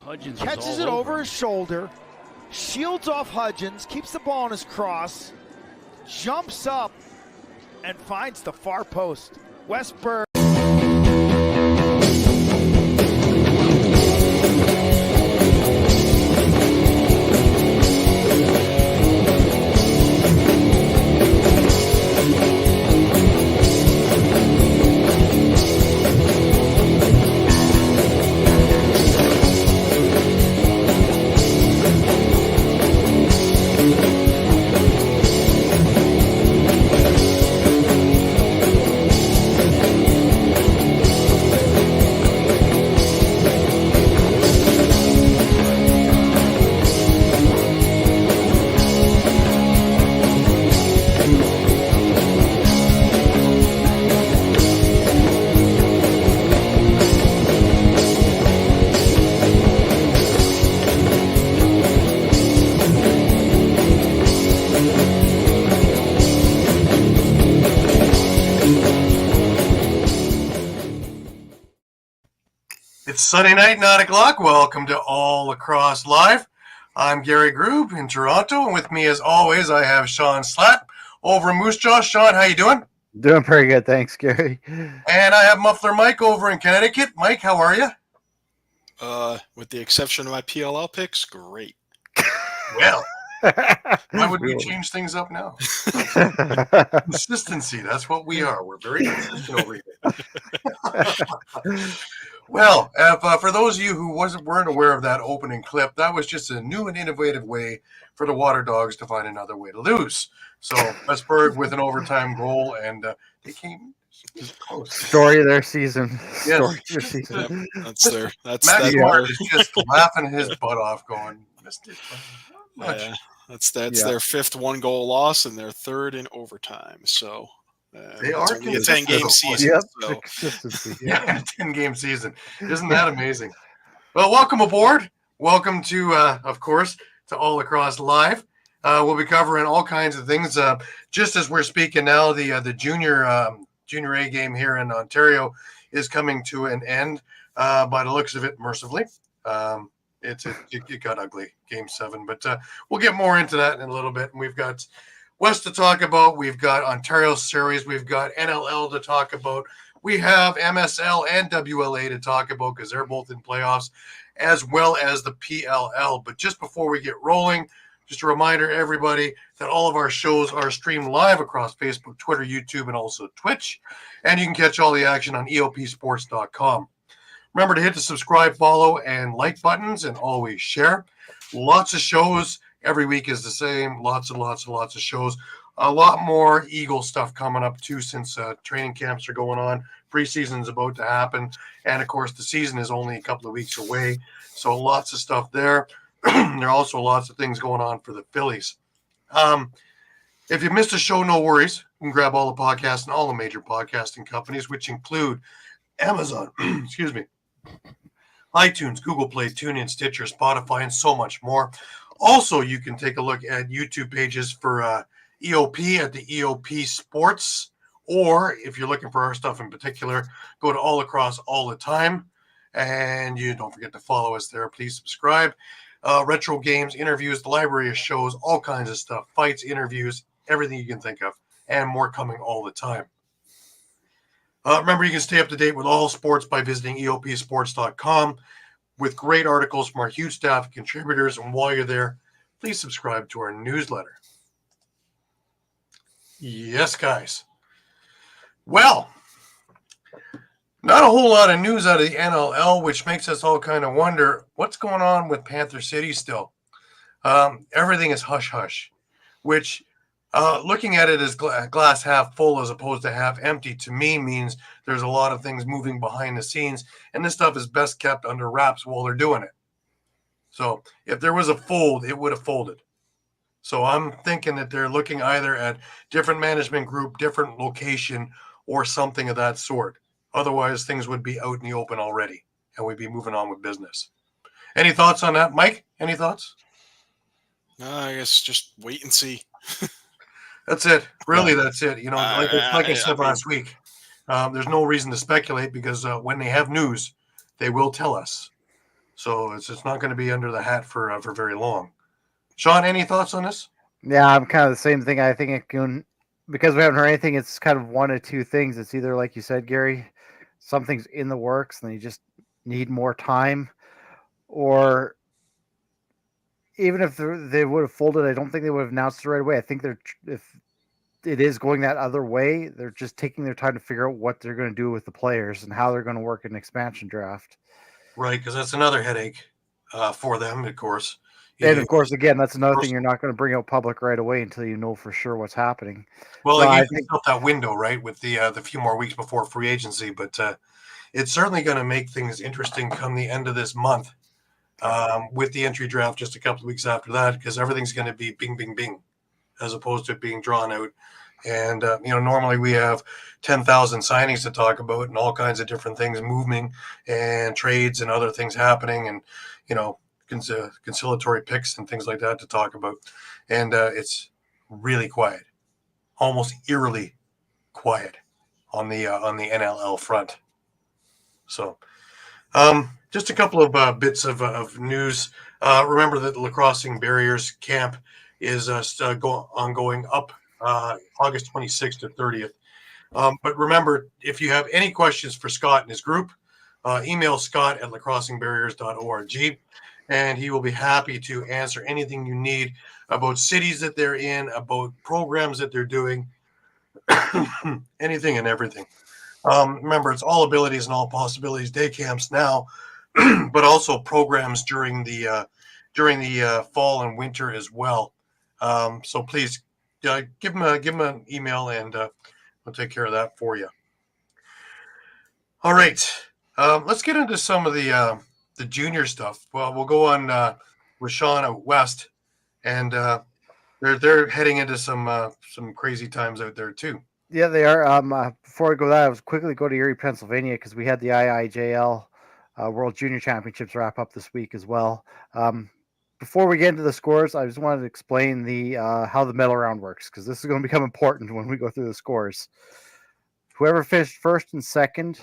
Hudgens catches it over his shoulder, shields off Hudgens, keeps the ball on his cross, jumps up, and finds the far post. Westberg. It's Sunday night, 9 o'clock. Welcome to All Lacrosse Live. I'm Gary Groob in Toronto, and with me, as always, I have Shawn Slaght over in Moose Jaw. Shawn, how you doing? Doing pretty good, thanks, Gary. And I have Muffler Mike over in Connecticut. Mike, how are you? With the exception of my PLL picks, great. Well, why would we change things up now? Consistency, that's what we are. We're very consistent over here. Well, for those of you who weren't aware of that opening clip, that was just a new and innovative way for the Water Dogs to find another way to lose. So Westberg with an overtime goal, and they came close. Story of their season. Yes. Story of their season. That's Matt Smart is just laughing his butt off, going, "Missed it." That's their fifth one-goal loss and their third in overtime. So they are only a 10-game season. Yep. So. Yeah, 10-game season. Isn't that amazing? Well, welcome aboard. Welcome to, of course, to All Lacrosse Live. We'll be covering all kinds of things. Just as we're speaking now, the junior A game here in Ontario is coming to an end. By the looks of it, mercifully. It got ugly, Game 7, but we'll get more into that in a little bit. And we've got West to talk about. We've got Ontario Series. We've got NLL to talk about. We have MSL and WLA to talk about because they're both in playoffs, as well as the PLL. But just before we get rolling, just a reminder, everybody, that all of our shows are streamed live across Facebook, Twitter, YouTube, and also Twitch. And you can catch all the action on EOPsports.com. Remember to hit the subscribe, follow, and like buttons, and always share. Lots of shows. Every week is the same. Lots and lots and lots of shows. A lot more Eagle stuff coming up, too, since training camps are going on. Preseason's about to happen. And, of course, the season is only a couple of weeks away. So lots of stuff there. There are also lots of things going on for the Phillies. If you missed a show, no worries. You can grab all the podcasts and all the major podcasting companies, which include Amazon, excuse me, iTunes, Google Play, TuneIn, Stitcher, Spotify, and so much more. Also, you can take a look at YouTube pages for EOP at the EOP Sports, or if you're looking for our stuff in particular, go to All Across all the time, and you don't forget to follow us there. Please subscribe. Retro games, interviews, the library of shows, all kinds of stuff, fights, interviews, everything you can think of, and more coming all the time. Remember, you can stay up to date with all sports by visiting EOPsports.com with great articles from our huge staff of contributors. And while you're there, please subscribe to our newsletter. Yes, guys. Well, not a whole lot of news out of the NLL, which makes us all kind of wonder what's going on with Panther City still. Everything is hush-hush, which looking at it as glass half full as opposed to half empty, to me, means there's a lot of things moving behind the scenes, and this stuff is best kept under wraps while they're doing it. So if there was a fold, it would have folded. So I'm thinking that they're looking either at different management group, different location, or something of that sort. Otherwise, things would be out in the open already, and we'd be moving on with business. Any thoughts on that, Mike? Any thoughts? I guess just wait and see. That's it. Really, that's it. You know, like I said last week, there's no reason to speculate because when they have news, they will tell us. So it's not going to be under the hat for very long. Shawn, any thoughts on this? Yeah, I'm kind of the same thing. I think it can, because we haven't heard anything, it's kind of one of two things. It's either, like you said, Gary, something's in the works and you just need more time, or even if they would have folded, I don't think they would have announced it right away. I think if it is going that other way, they're just taking their time to figure out what they're going to do with the players and how they're going to work an expansion draft. Right, because that's another headache for them, of course. And of course, again, that's another thing, you're not going to bring out public right away until you know for sure what's happening. Well, So I I think think out that window, right, with the few more weeks before free agency, but it's certainly going to make things interesting come the end of this month with the entry draft just a couple of weeks after that, because everything's going to be bing, bing, bing, as opposed to it being drawn out. And, normally we have 10,000 signings to talk about and all kinds of different things moving and trades and other things happening and, conciliatory picks and things like that to talk about. And it's really quiet, almost eerily quiet on the NLL front. So just a couple of bits of news. Remember that the Lacrossing Barriers camp is ongoing up August 26th to 30th. But remember, if you have any questions for Scott and his group, email scott@lacrossingbarriers.org, and he will be happy to answer anything you need about cities that they're in, about programs that they're doing, anything and everything. Remember, it's all abilities and all possibilities day camps now, but also programs during the fall and winter as well. So please give them an email, and we'll take care of that for you. All right, let's get into some of the junior stuff. Well, we'll go on with Shawn out west, and they're heading into some crazy times out there too. Yeah, they are. Before I go that, I was quickly go to Erie, Pennsylvania, because we had the IIJL World Junior Championships wrap up this week as well. Before we get into the scores, I just wanted to explain the how the medal round works, because this is going to become important when we go through the scores. Whoever finished first and second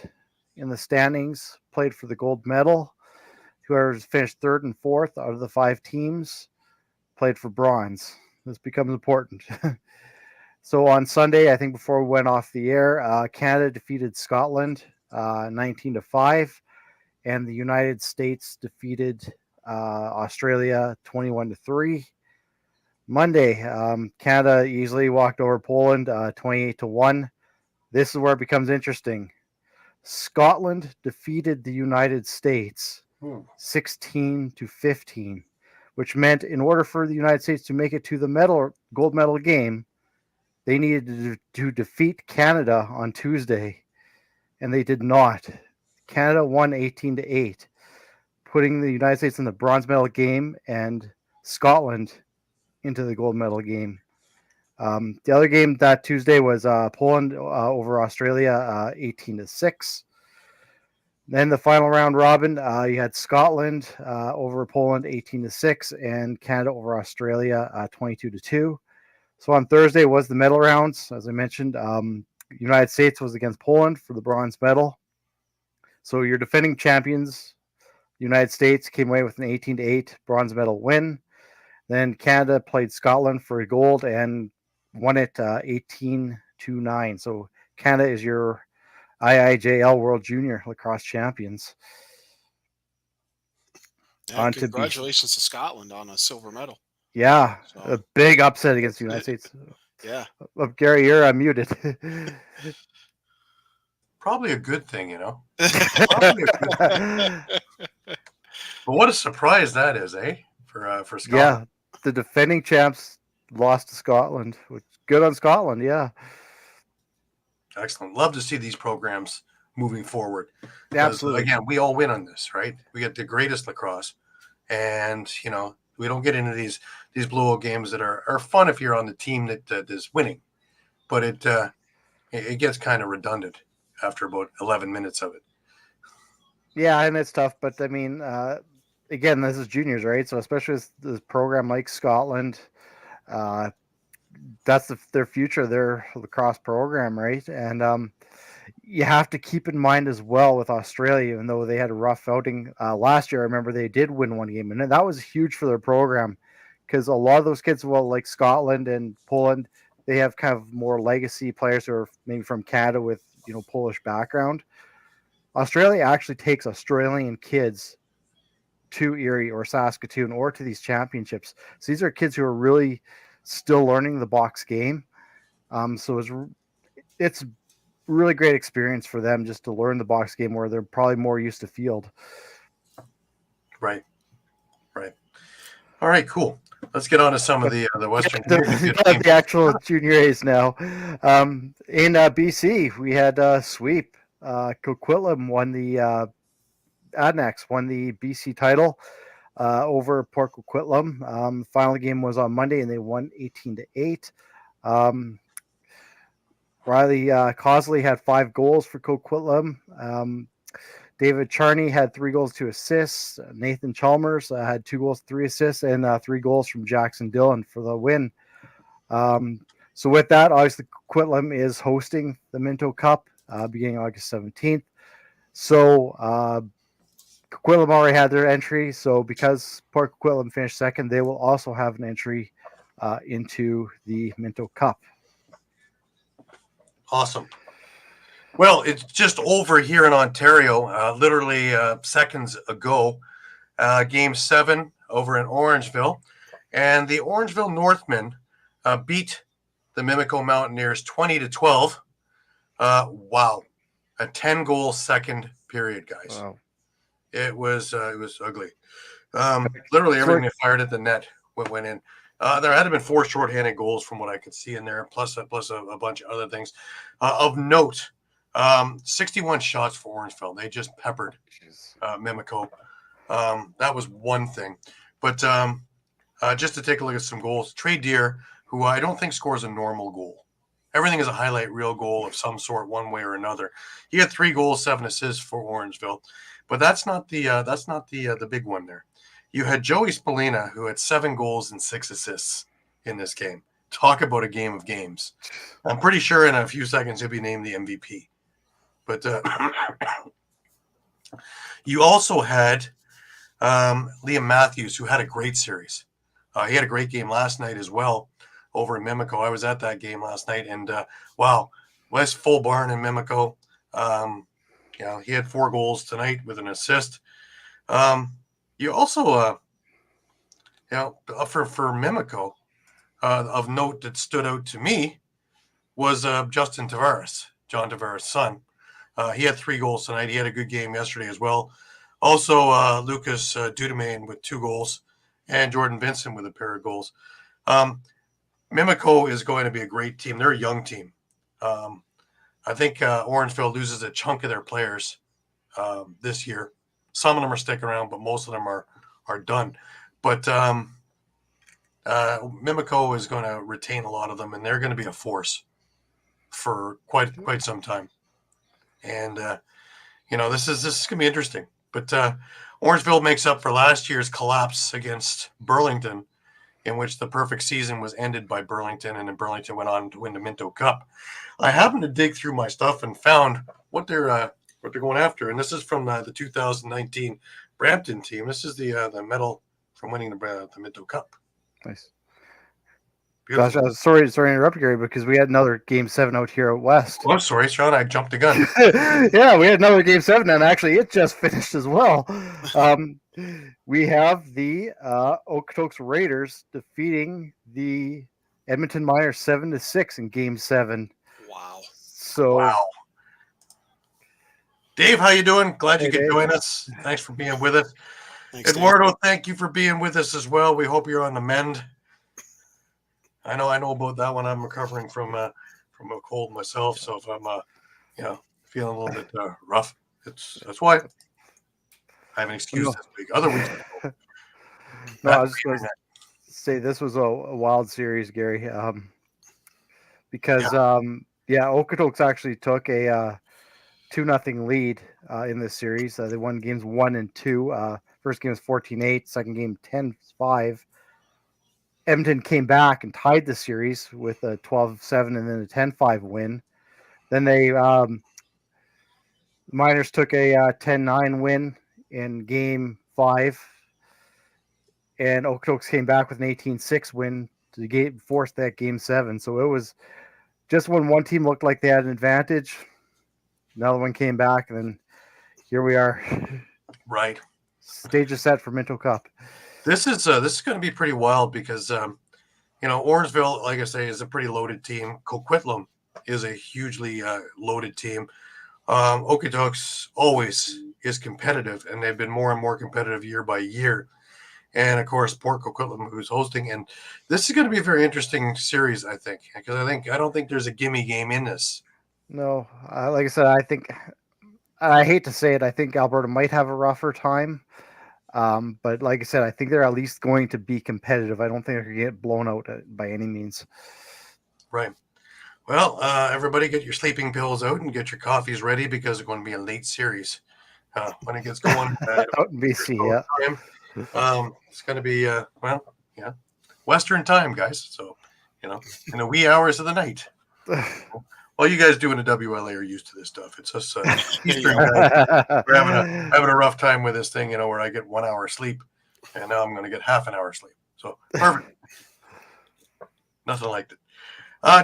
in the standings played for the gold medal. Whoever finished third and fourth out of the 5 teams played for bronze. This becomes important. So on Sunday, I think before we went off the air, Canada defeated Scotland 19-5, and the United States defeated Australia 21-3. Monday, Canada easily walked over Poland 28-1. This is where it becomes interesting. Scotland defeated the United States 16-15, which meant in order for the United States to make it to the gold medal game, they needed to defeat Canada on Tuesday, and they did not. Canada won 18-8, putting the United States in the bronze medal game and Scotland into the gold medal game. The other game that Tuesday was Poland over Australia 18-6. Then the final round robin, you had Scotland over Poland 18-6 and Canada over Australia 22-2. So on Thursday was the medal rounds. As I mentioned, United States was against Poland for the bronze medal. So your defending champions, United States, came away with an 18-8 bronze medal win. Then Canada played Scotland for gold and won it 18-9. So Canada is your IIJL World Junior Lacrosse champions. Yeah, congratulations to Scotland on a silver medal. Yeah, so, a big upset against the United States. Yeah. Gary, you're unmuted. Probably a good thing, Probably a good thing. But what a surprise that is, eh? For Scotland. Yeah, the defending champs lost to Scotland. Which good on Scotland, yeah. Excellent. Love to see these programs moving forward. Absolutely. Again, we all win on this, right? We get the greatest lacrosse, and we don't get into these blowout games that are fun if you're on the team that is winning, but it gets kind of redundant after about 11 minutes of it. Yeah, and it's tough, but I mean, again, this is juniors, right? So especially with this program like Scotland, that's their future, their lacrosse program, right? And you have to keep in mind as well with Australia, even though they had a rough outing last year. I remember they did win one game, and that was huge for their program because a lot of those kids, well, like Scotland and Poland, they have kind of more legacy players who are maybe from Canada with Polish background. Australia actually takes Australian kids to Erie or Saskatoon or to these championships. So these are kids who are really still learning the box game. So it's really great experience for them just to learn the box game where they're probably more used to field. Right. All right, cool. Let's get on to some of the Western the actual junior A's now. In BC, we had sweep. Coquitlam won the Adnax won the BC title over Port Coquitlam. Final game was on Monday, and they won 18-8. Riley Cosley had 5 goals for Coquitlam. David Charney had 3 goals, 2 assists. Nathan Chalmers had 2 goals, 3 assists, and 3 goals from Jackson Dillon for the win. So with that, obviously, Coquitlam is hosting the Minto Cup beginning August 17th. So Coquitlam already had their entry. So because Port Coquitlam finished second, they will also have an entry into the Minto Cup. Awesome. Well, it's just over here in Ontario, literally seconds ago. Game 7 over in Orangeville. And the Orangeville Northmen beat the Mimico Mountaineers 20-12. Wow. A 10-goal second period, guys. Wow. It was ugly. Literally everything they fired at the net went in. There had been 4 shorthanded goals from what I could see in there, plus a bunch of other things. Of note, 61 shots for Orangeville. They just peppered Mimico. That was one thing. But just to take a look at some goals, Trey Deer, who I don't think scores a normal goal. Everything is a highlight reel goal of some sort, one way or another. He had 3 goals, 7 assists for Orangeville, but that's not the big one there. You had Joey Spallina, who had 7 goals and 6 assists in this game. Talk about a game of games. I'm pretty sure in a few seconds he'll be named the MVP. But you also had Liam Matthews, who had a great series. He had a great game last night as well over in Mimico. I was at that game last night, and wow, West full barn in Mimico. He had 4 goals tonight with an assist. You also, for Mimico, of note that stood out to me was Justin Tavares, John Tavares' son. He had 3 goals tonight. He had a good game yesterday as well. Also, Lucas Dudemain with 2 goals and Jordan Vincent with a pair of goals. Mimico is going to be a great team. They're a young team. I think Orangeville loses a chunk of their players this year. Some of them are sticking around, but most of them are done. But Mimico is going to retain a lot of them, and they're going to be a force for quite some time. And this is going to be interesting. But Orangeville makes up for last year's collapse against Burlington, in which the perfect season was ended by Burlington, and then Burlington went on to win the Minto Cup. I happened to dig through my stuff and found what they're going after, and this is from the 2019 Brampton team. This is the medal from winning the Minto Cup. Nice. Beautiful. Gosh, sorry to interrupt, Gary, because we had another Game 7 out here at West. Oh, I'm sorry, Shawn. I jumped the gun. Yeah, we had another Game 7, and actually it just finished as well. We have the Okotoks Raiders defeating the Edmonton Miners 7-6 in Game 7. Wow. So, wow. Dave, how you doing? Glad you could Dave. join us. Thanks for being with us. Thanks, Eduardo, Dave. thank you for being with us as well. We hope you're on the mend. I know about that one. I'm recovering from a cold myself, so if I'm feeling a little bit rough, that's why I have an excuse this week. Other weeks, no, I was just going to say this was a wild series, Gary, because Okotoks actually took a 2-0 lead in this series. They won games 1 and 2. First game was 14-8. Second game 10-5. Edmonton came back and tied the series with a 12-7 and then a 10-5 win. Then they The Miners took a 10-9 win in Game 5, and Okotoks came back with an 18-6 win to force that Game 7. So it was just when one team looked like they had an advantage, another one came back, and then here we are. Right. Stage is set for Minto Cup. This is going to be pretty wild because Orangeville, like I say, is a pretty loaded team. Coquitlam is a hugely loaded team. Okotoks always is competitive, and they've been more and more competitive year by year. And of course, Port Coquitlam, who's hosting, and this is going to be a very interesting series, I think, because I don't think there's a gimme game in this. No, like I said, I hate to say it, I think Alberta might have a rougher time. But like I said, I think they're at least going to be competitive. I don't think they're going to get blown out by any means. Right. Well, everybody get your sleeping pills out and get your coffees ready because it's going to be a late series. When it gets going out in BC, yeah. It's going to be, Western time, guys. So, in the wee hours of the night. Well, you guys doing a WLA are used to this stuff. It's us Eastern guys. We're having a rough time with this thing, where I get 1 hour sleep, and now I'm going to get half an hour sleep. So perfect. Nothing like that.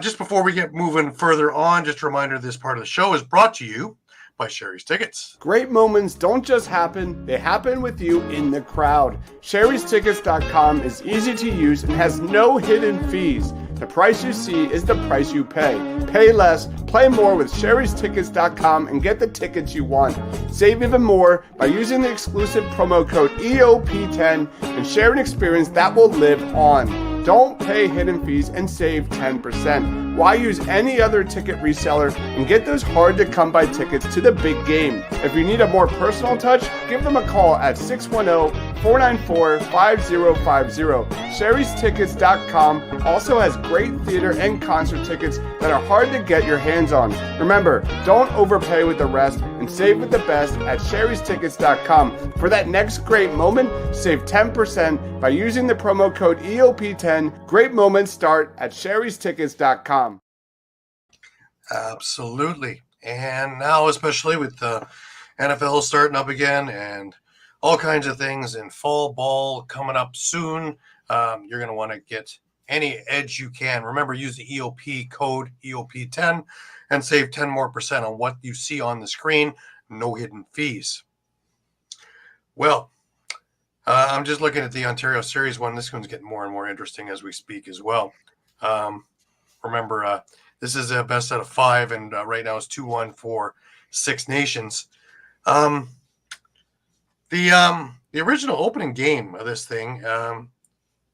Just before we get moving further on, just a reminder: this part of the show is brought to you by Sherry's Tickets. Great moments don't just happen, they happen with you in the crowd. Sherry'sTickets.com is easy to use and has no hidden fees. The price you see is the price you pay. Pay less, play more with Sherry'sTickets.com and get the tickets you want. Save even more by using the exclusive promo code EOP10 and share an experience that will live on. Don't pay hidden fees and save 10%. Why use any other ticket reseller and get those hard-to-come-by tickets to the big game? If you need a more personal touch, give them a call at 610-494-5050. Sherry'sTickets.com also has great theater and concert tickets that are hard to get your hands on. Remember, don't overpay with the rest and save with the best at Sherry'sTickets.com. For that next great moment, save 10% by using the promo code EOP10. Great moments start at Sherry'sTickets.com. Absolutely. And now, especially with the NFL starting up again and all kinds of things and fall ball coming up soon, you're going to want to get any edge you can. Remember, use the EOP code EOP10 and save 10% more on what you see on the screen. No hidden fees. Well, I'm just looking at the Ontario Series one. This one's getting more and more interesting as we speak as well. Remember, this is a best out of 5, and right now it's 2-1 for Six Nations. The original opening game of this thing,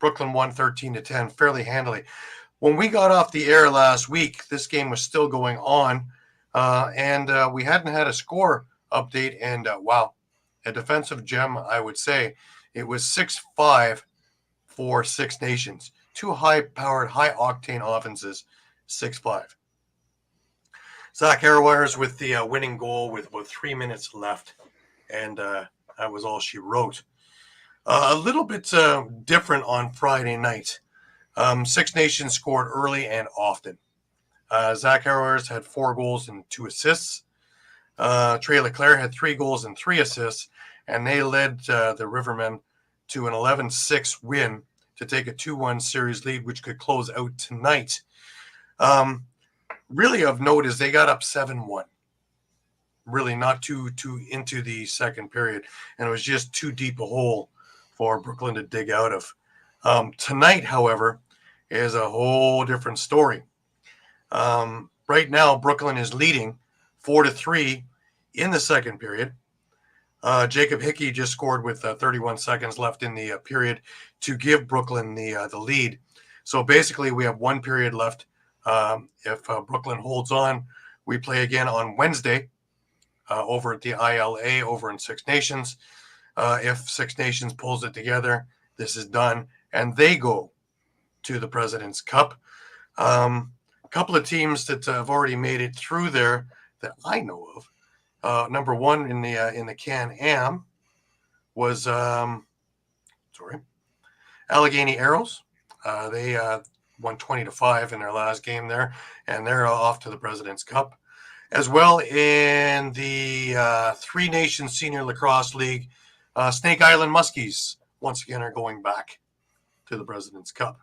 Brooklyn won 13-10 fairly handily. When we got off the air last week, this game was still going on, and we hadn't had a score update. And wow, a defensive gem, I would say. It was 6-5 for Six Nations. Two high-powered, high-octane offenses, 6-5. Zach Arrowires with the winning goal with about 3 minutes left, and that was all she wrote. A little bit different on Friday night. Six Nations scored early and often. Zach Arrowires had 4 goals and 2 assists. Trey Leclerc had 3 goals and 3 assists, and they led the Rivermen to an 11-6 win to take a 2-1 series lead, which could close out tonight. Really of note is they got up 7-1. Really not too into the second period, and it was just too deep a hole for Brooklyn to dig out of. Tonight, however, is a whole different story. Right now, Brooklyn is leading 4-3 in the second period. Jacob Hickey just scored with 31 seconds left in the period to give Brooklyn the lead. So basically, we have 1 period left. If Brooklyn holds on, we play again on Wednesday over at the ILA over in Six Nations. If Six Nations pulls it together, this is done, and they go to the President's Cup. A couple of teams that have already made it through there that I know of. Number 1 in the Can-Am was Allegheny Arrows. They won 20-5 in their last game there, and they're off to the President's Cup. As well in the Three Nations Senior Lacrosse League, Snake Island Muskies once again are going back to the President's Cup.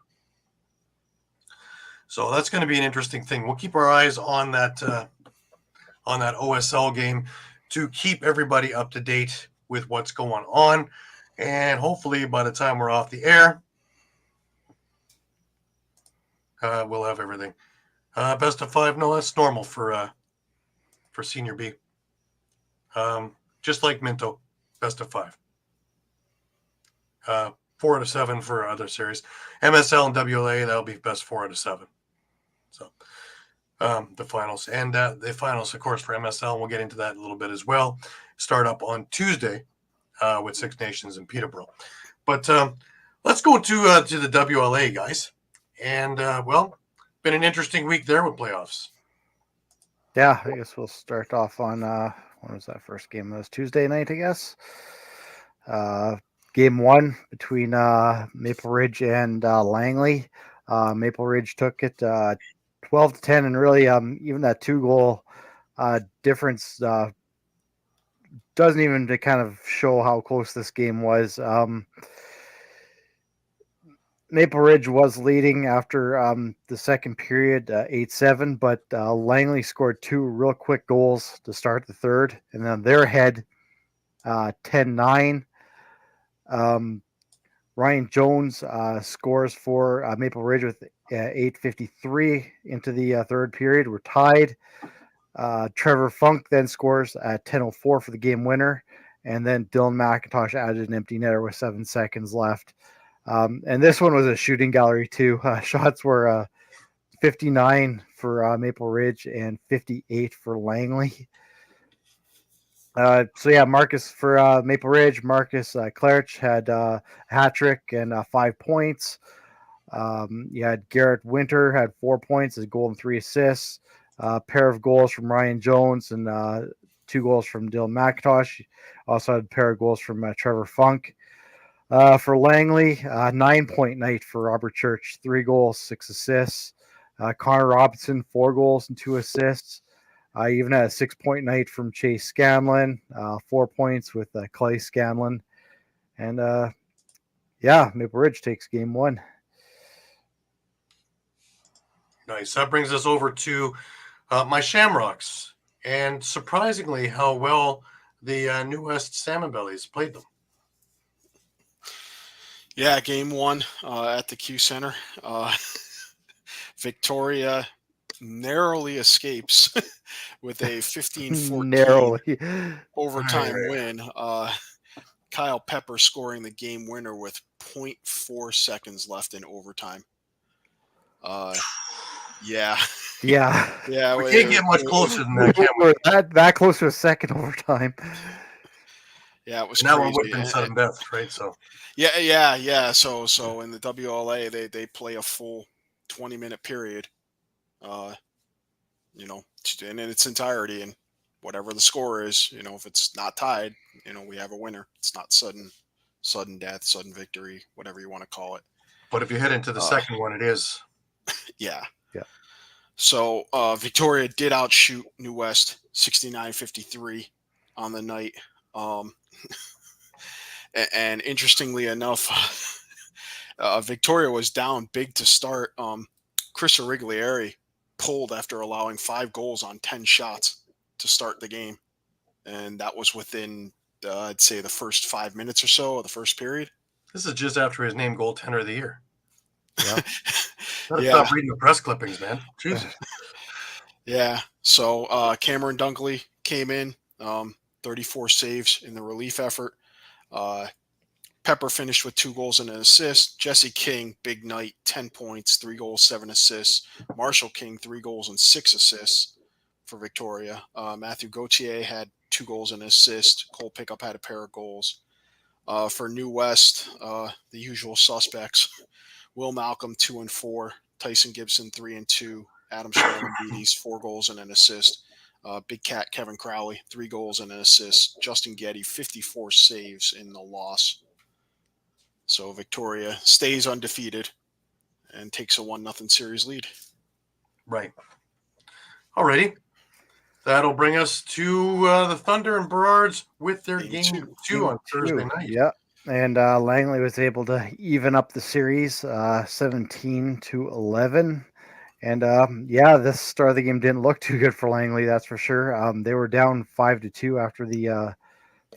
So that's going to be an interesting thing. We'll keep our eyes on that OSL game to keep everybody up to date with what's going on. And hopefully by the time we're off the air, we'll have everything. Best of 5, no, that's normal for Senior B. Just like Minto, best of 5. 4 out of 7 for other series. MSL and WLA, that'll be best 4 out of 7. So the finals. And the finals, of course, for MSL, and we'll get into that in a little bit as well, start up on Tuesday with Six Nations in Peterborough. But let's go to the WLA, guys. And, been an interesting week there with playoffs. Yeah, I guess we'll start off on when was that first game? It was Tuesday night, I guess. Game 1 between Maple Ridge and Langley. Maple Ridge took it 12-10, and really even that 2-goal difference doesn't even to kind of show how close this game was. Maple Ridge was leading after the second period, 8-7, but Langley scored 2 real quick goals to start the third, and then they're ahead 10-9. Ryan Jones scores for Maple Ridge with 8:53 into the third period. We're tied. Trevor Funk then scores at 10:04 for the game winner, and then Dylan McIntosh added an empty netter with 7 seconds left. And this one was a shooting gallery too. Shots were 59 for Maple Ridge and 58 for Langley. Marcus for Maple Ridge. Marcus Klarich had a hat trick and 5 points. You had Garrett Winter had 4 points, a goal and 3 assists. A pair of goals from Ryan Jones and 2 goals from Dylan McIntosh. Also had a pair of goals from Trevor Funk. For Langley, 9-point night for Robert Church, 3 goals, 6 assists. Connor Robinson, 4 goals and 2 assists. Even had a 6-point night from Chase Scanlon, 4 points with Clay Scanlon. And Maple Ridge takes game 1. Nice. That brings us over to my Shamrocks. And surprisingly, how well the New West Salmon Bellies played them. Yeah, game 1 at the Q Center. Victoria narrowly escapes with a 15-14 overtime win. Kyle Pepper scoring the game winner with 0.4 seconds left in overtime. Yeah. We can't get much closer than that, can we? That close to a second overtime. Yeah, it was now crazy. We're within sudden death, right? So yeah. So in the WLA, they play a full 20-minute period, and in its entirety, and whatever the score is, if it's not tied, we have a winner. It's not sudden death, sudden victory, whatever you want to call it. But if you head into the second one, it is. Yeah. So Victoria did outshoot New West 69-53 on the night. And interestingly enough, Victoria was down big to start. Chris Origlieri pulled after allowing 5 goals on 10 shots to start the game. And that was within, I'd say, the first 5 minutes or so of the first period. This is just after his named goaltender of the year. Yeah. Stop reading the press clippings, man. Jesus. Yeah. So Cameron Dunkley came in, 34 saves in the relief effort. Pepper finished with 2 goals and an assist. Jesse King, big night, 10 points, 3 goals, 7 assists. Marshall King, 3 goals and 6 assists for Victoria. Matthew Gauthier had 2 goals and an assist. Cole Pickup had a pair of goals. For New West, the usual suspects. Will Malcolm, 2 and 4. Tyson Gibson, 3 and 2. Adam Schmellenbedes, 4 goals and an assist. Big Cat Kevin Crowley, 3 goals and an assist. Justin Getty, 54 saves in the loss. So Victoria stays undefeated and takes a 1-0 series lead. Right. Alrighty. That'll bring us to the Thunder and Burrards with their game two on Thursday night. Yeah. And Langley was able to even up the series 17-11. And this start of the game didn't look too good for Langley, that's for sure. They were down 5-2 after the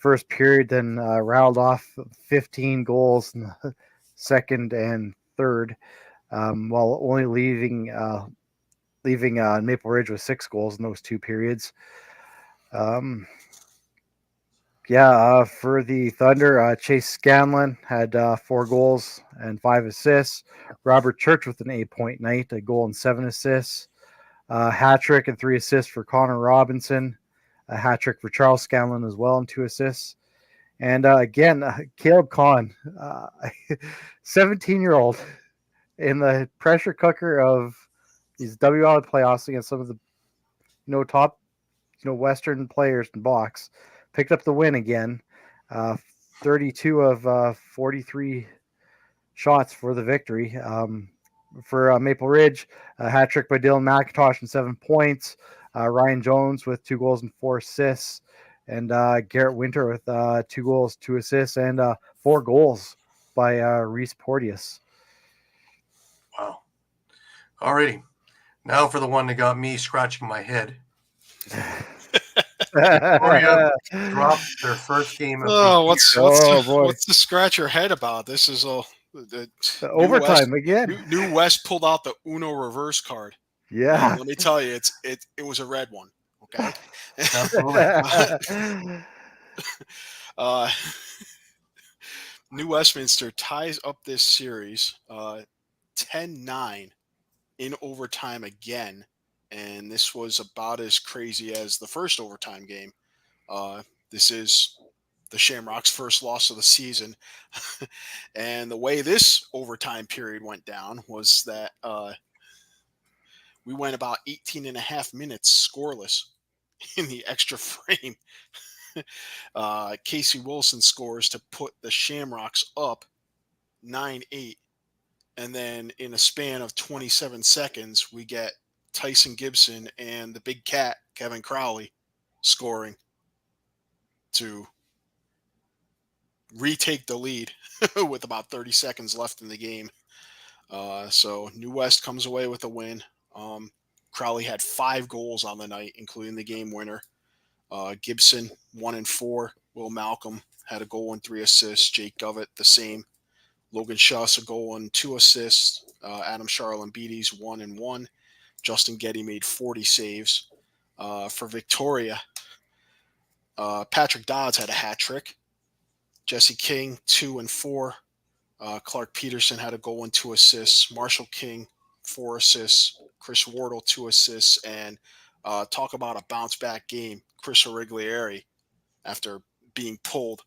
first period, then rattled off 15 goals in the second and third, while only leaving Maple Ridge with 6 goals in those 2 periods. For the Thunder, Chase Scanlon had 4 goals and 5 assists. Robert Church with an 8-point night, a goal and 7 assists. Hat trick and 3 assists for Connor Robinson. A hat trick for Charles Scanlon as well and 2 assists. And Caleb Kahn, 17-year-old, in the pressure cooker of these WLA playoffs against some of the top Western players in box, picked up the win again. 32 of 43 shots for the victory. For Maple Ridge, a hat trick by Dylan McIntosh and 7 points. Ryan Jones with 2 goals and 4 assists. And Garrett Winter with 2 goals, 2 assists, and 4 goals by Reese Porteous. Wow. Alrighty. Now for the one that got me scratching my head. Victoria dropped their first game of what's to scratch your head about? This is the overtime again. New West pulled out the Uno reverse card. Yeah. And let me tell you, it was a red one. Okay. New Westminster ties up this series 10-9 in overtime again. And this was about as crazy as the first overtime game. This is the Shamrocks' first loss of the season. And the way this overtime period went down was that we went about 18 and a half minutes scoreless in the extra frame. Casey Wilson scores to put the Shamrocks up 9-8. And then in a span of 27 seconds, we get Tyson Gibson and the big cat, Kevin Crowley, scoring to retake the lead with about 30 seconds left in the game. So New West comes away with a win. Crowley had 5 goals on the night, including the game winner. Gibson, 1 and 4. Will Malcolm had a goal and 3 assists. Jake Govett, the same. Logan Schuss, a goal and 2 assists. Adam Charlambides, 1 and 1. Justin Getty made 40 saves. For Victoria, Patrick Dodds had a hat trick. Jesse King, 2 and 4. Clark Peterson had a goal and 2 assists. Marshall King, 4 assists. Chris Wardle, 2 assists. And talk about a bounce-back game. Chris Origlieri, after being pulled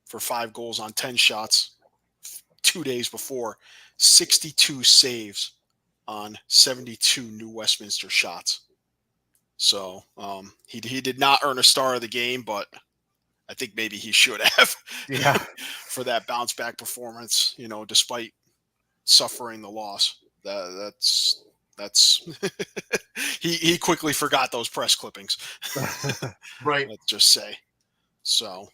for 5 goals on 10 shots 2 days before, 62 saves on 72 New Westminster shots. So he did not earn a star of the game, but I think maybe he should have. Yeah. For that bounce back performance, despite suffering the loss. That's he quickly forgot those press clippings. Right. Let's just say. So,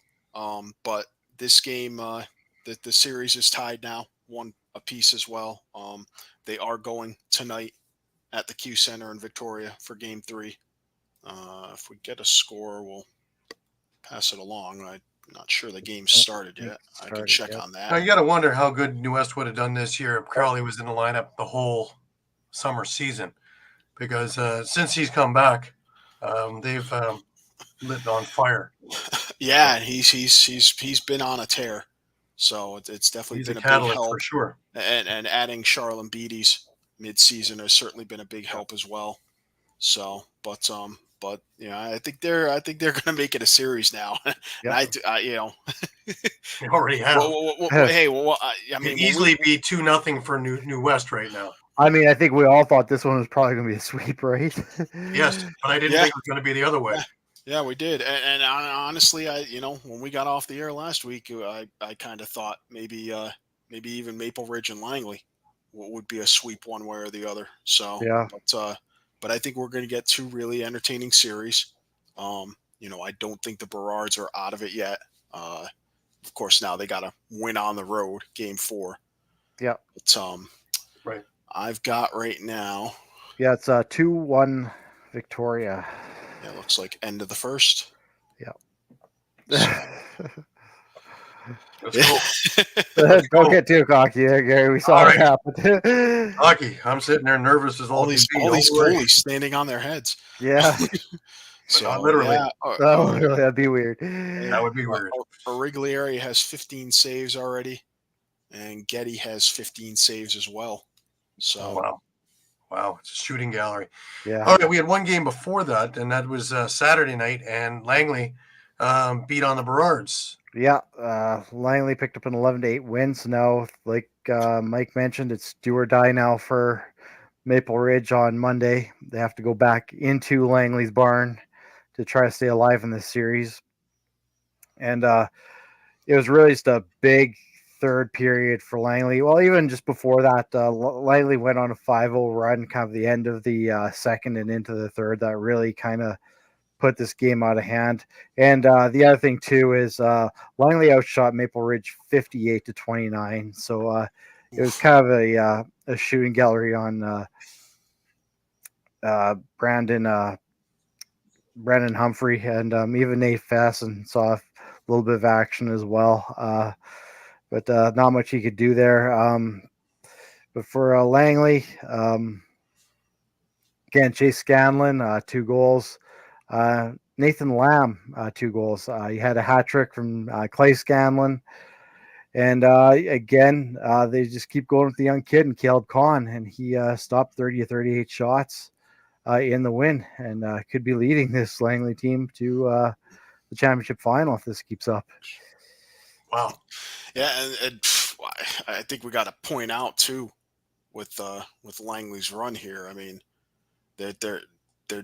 but this game, the series is tied now, 1 apiece as well. They are going tonight at the Q Center in Victoria for Game 3. If we get a score, we'll pass it along. I'm not sure the game started yet. I can check on that. Now you got to wonder how good New West would have done this year if Crowley was in the lineup the whole summer season, because since he's come back, they've lit on fire. Yeah, he's been on a tear. So it's definitely been a big help for sure. And adding Charlambides mid-season has certainly been a big help as well. So, but I think they're going to make it a series now. Yep. And They already have. I mean, easily be 2-0 for New West right now. I mean, I think we all thought this one was probably going to be a sweep, right? Yes, but I didn't think it was going to be the other way. Yeah, we did. And honestly, when we got off the air last week, I kind of thought maybe even Maple Ridge and Langley would be a sweep one way or the other. So, yeah. But I think we're going to get 2 really entertaining series. I don't think the Berards are out of it yet. Of course, now they got to win on the road, game 4. Yeah. But, Right. I've got right now. Yeah, it's 2-1 Victoria. It looks like end of the first. Yeah. Let's go. Don't get too cocky there, Gary. We saw All it right. happen. Hockey. I'm sitting there nervous as all these Don't worry. goalies standing on their heads. Yeah. So, not literally. yeah, That'd be weird. That would be weird. Origlieri has 15 saves already, and Getty has 15 saves as well. So Wow. It's a shooting gallery. Yeah. All right, we had one game before that, and that was Saturday night, and Langley beat on the Berards. Yeah. Langley picked up an 11-8 win. So now, like Mike mentioned, it's do or die now for Maple Ridge on Monday. They have to go back into Langley's barn to try to stay alive in this series. And it was really just a big third period for Langley. Well, even just before that, Langley went on a 5-0 run, kind of the end of the second and into the third. That really kind of put this game out of hand. And the other thing, too, is Langley outshot Maple Ridge 58-29. So it was kind of a shooting gallery on Brandon Humphrey, and even Nate Fasson saw a little bit of action as well. But not much he could do there. But for Langley, again, Chase Scanlon, 2 goals. Nathan Lamb, 2 goals. He had a hat trick from Clay Scanlon. And again, they just keep going with the young kid and Caleb Kahn, and he stopped 30 of 38 shots in the win, and could be leading this Langley team to the championship final if this keeps up. Wow. Yeah, and I think we got to point out too with Langley's run here. I mean, they're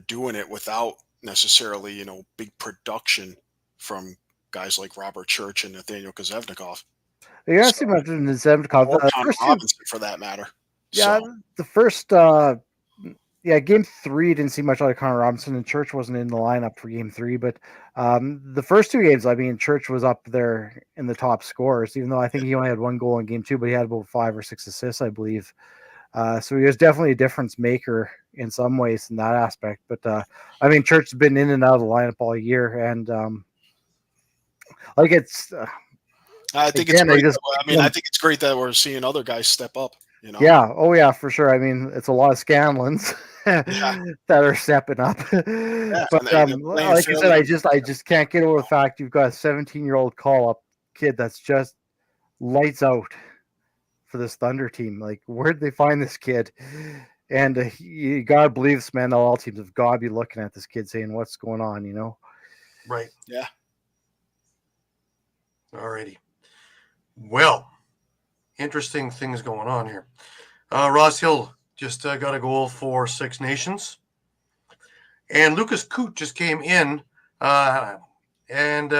doing it without necessarily big production from guys like Robert Church and Nathaniel Kozevnikov. You don't see much in the Zemkov. Or Connor Robinson, for that matter. Yeah, So, the first, game 3 didn't see much out of Connor Robinson, and Church wasn't in the lineup for game 3. But the first 2 games, I mean, Church was up there in the top scorers, even though I think he only had 1 goal in game 2, but he had about 5 or 6 assists, I believe. So he was definitely a difference maker in some ways in that aspect. But I mean, Church has been in and out of the lineup all year, and it's. I think it's great. I think it's great that we're seeing other guys step up. Yeah. Oh, yeah, for sure. I mean, it's a lot of Scanlons that are stepping up. Yeah, but like I said, I just can't get over the fact you've got a 17-year-old call-up kid that's just lights out for this Thunder team. Like, where did they find this kid? And you gotta believe this man. All teams have got to be looking at this kid, saying, "What's going on?" Right. Yeah. Alrighty. Well, interesting things going on here. Ross Hill just got a goal for Six Nations. And Lucas Coote just came in and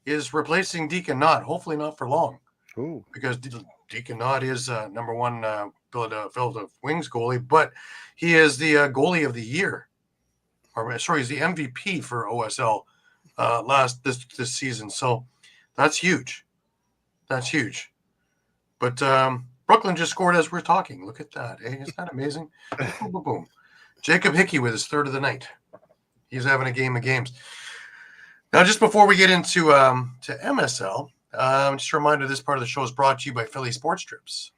is replacing Deacon Knott. Hopefully not for long. Ooh. Because Deacon Knott is number 1 Philadelphia Wings goalie, but he is the goalie of the year. He's the MVP for OSL this season. So that's huge. That's huge. But Brooklyn just scored as we're talking. Look at that. Hey, isn't that amazing? Boom, boom, boom. Jacob Hickey with his 3rd of the night. He's having a game of games. Now, just before we get into to MSL, just a reminder, this part of the show is brought to you by Philly Sports Trips.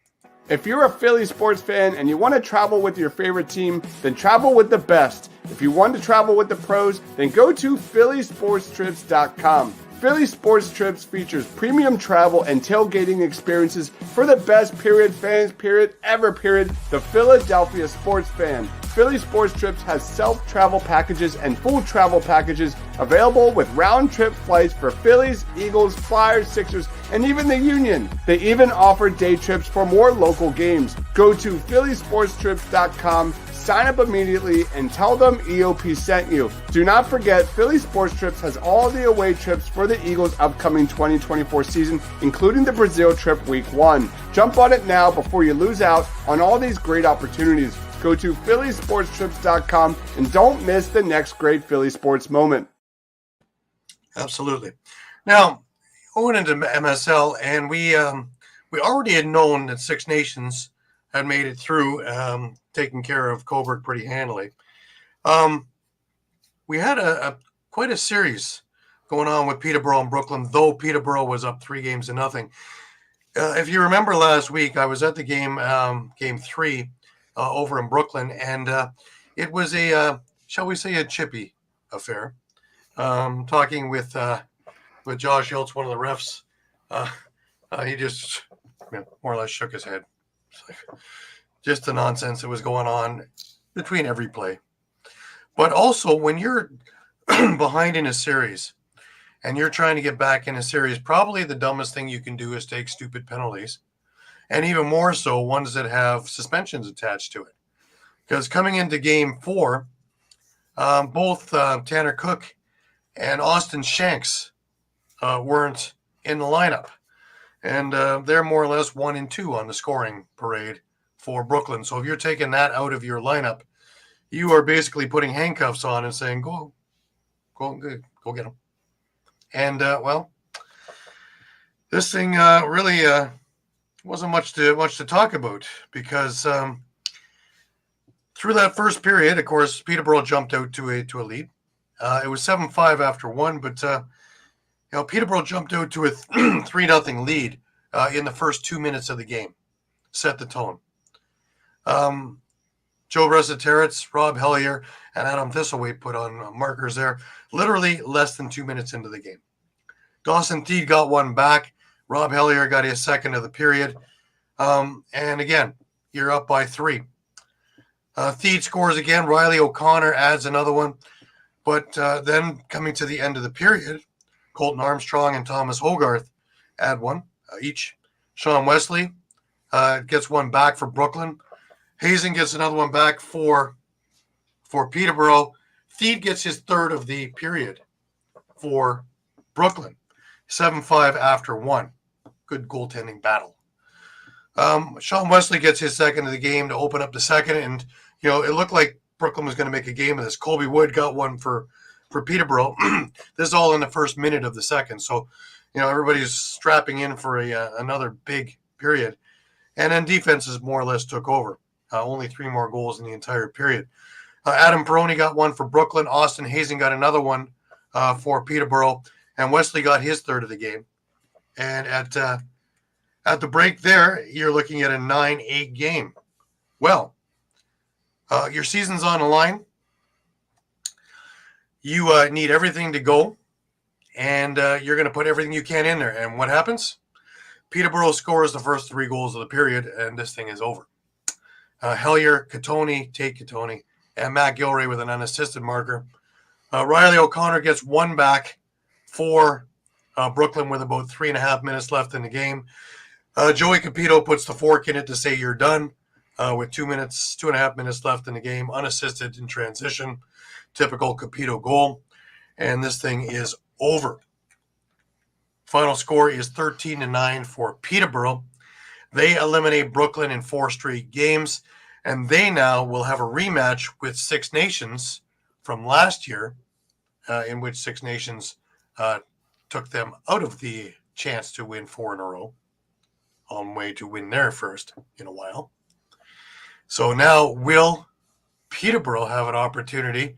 If you're a Philly sports fan and you want to travel with your favorite team, then travel with the best. If you want to travel with the pros, then go to phillysportstrips.com. Philly Sports Trips features premium travel and tailgating experiences for the best fans ever, the Philadelphia sports fan. Philly Sports Trips has self-travel packages and full travel packages available with round-trip flights for Phillies, Eagles, Flyers, Sixers, and even the Union. They even offer day trips for more local games. Go to phillysportstrips.com, sign up immediately, and tell them EOP sent you. Do not forget, Philly Sports Trips has all the away trips for the Eagles' upcoming 2024 season, including the Brazil trip week 1. Jump on it now before you lose out on all these great opportunities. Go to phillysportstrips.com and don't miss the next great Philly sports moment. Absolutely. Now, going into MSL, and we already had known that Six Nations had made it through, taking care of Coburg pretty handily. We had a quite a series going on with Peterborough and Brooklyn, though Peterborough was up 3-0. If you remember last week, I was at the game, game 3, over in Brooklyn, and it was shall we say, a chippy affair. Talking with Josh Hiltz, one of the refs, he just more or less shook his head. Just the nonsense that was going on between every play. But also, when you're behind in a series and you're trying to get back in a series, probably the dumbest thing you can do is take stupid penalties, and even more so ones that have suspensions attached to it. Because coming into game 4, both Tanner Cook and Austin Shanks weren't in the lineup. And they're more or less 1 and 2 on the scoring parade for Brooklyn. So if you're taking that out of your lineup, you are basically putting handcuffs on and saying, go get them. And, this thing really wasn't much to talk about, because through that first period, of course, Peterborough jumped out to a lead. It was 7-5 after 1, but Peterborough jumped out to a 3-0 lead in the first 2 minutes of the game, set the tone. Joe Resiteritz, Rob Hellier, and Adam Thistlewaite put on markers there, literally less than 2 minutes into the game. Dawson Teed got one back. Rob Hellier got his second of the period. And again, you're up by 3. Teed scores again. Riley O'Connor adds another one. But then coming to the end of the period, Colton Armstrong and Thomas Hogarth add one each. Sean Wesley gets one back for Brooklyn. Hazen gets another one back for Peterborough. Teed gets his third of the period for Brooklyn. 7-5 after 1. Good goaltending battle. Sean Wesley gets his second of the game to open up the second, and it looked like Brooklyn was going to make a game of this. Colby Wood got one for Peterborough. This is all in the first minute of the second, so everybody's strapping in for another big period, and then defenses more or less took over. Only 3 more goals in the entire period. Adam Peroni got one for Brooklyn. Austin Hazen got another one for Peterborough, and Wesley got his third of the game. And at the break there, you're looking at a 9-8 game. Well, your season's on the line. You need everything to go, and you're going to put everything you can in there. And what happens? Peterborough scores the first 3 goals of the period, and this thing is over. Hellier, Tate Katoni, and Matt Gilray with an unassisted marker. Riley O'Connor gets one back for Brooklyn with about 3.5 minutes left in the game. Joey Capito puts the fork in it to say you're done with 2.5 minutes left in the game, unassisted in transition. Typical Capito goal. And this thing is over. Final score is 13-9 for Peterborough. They eliminate Brooklyn in 4 straight games, and they now will have a rematch with Six Nations from last year, in which Six Nations took them out of the chance to win 4 in a row, on way to win their first in a while. So now, will Peterborough have an opportunity?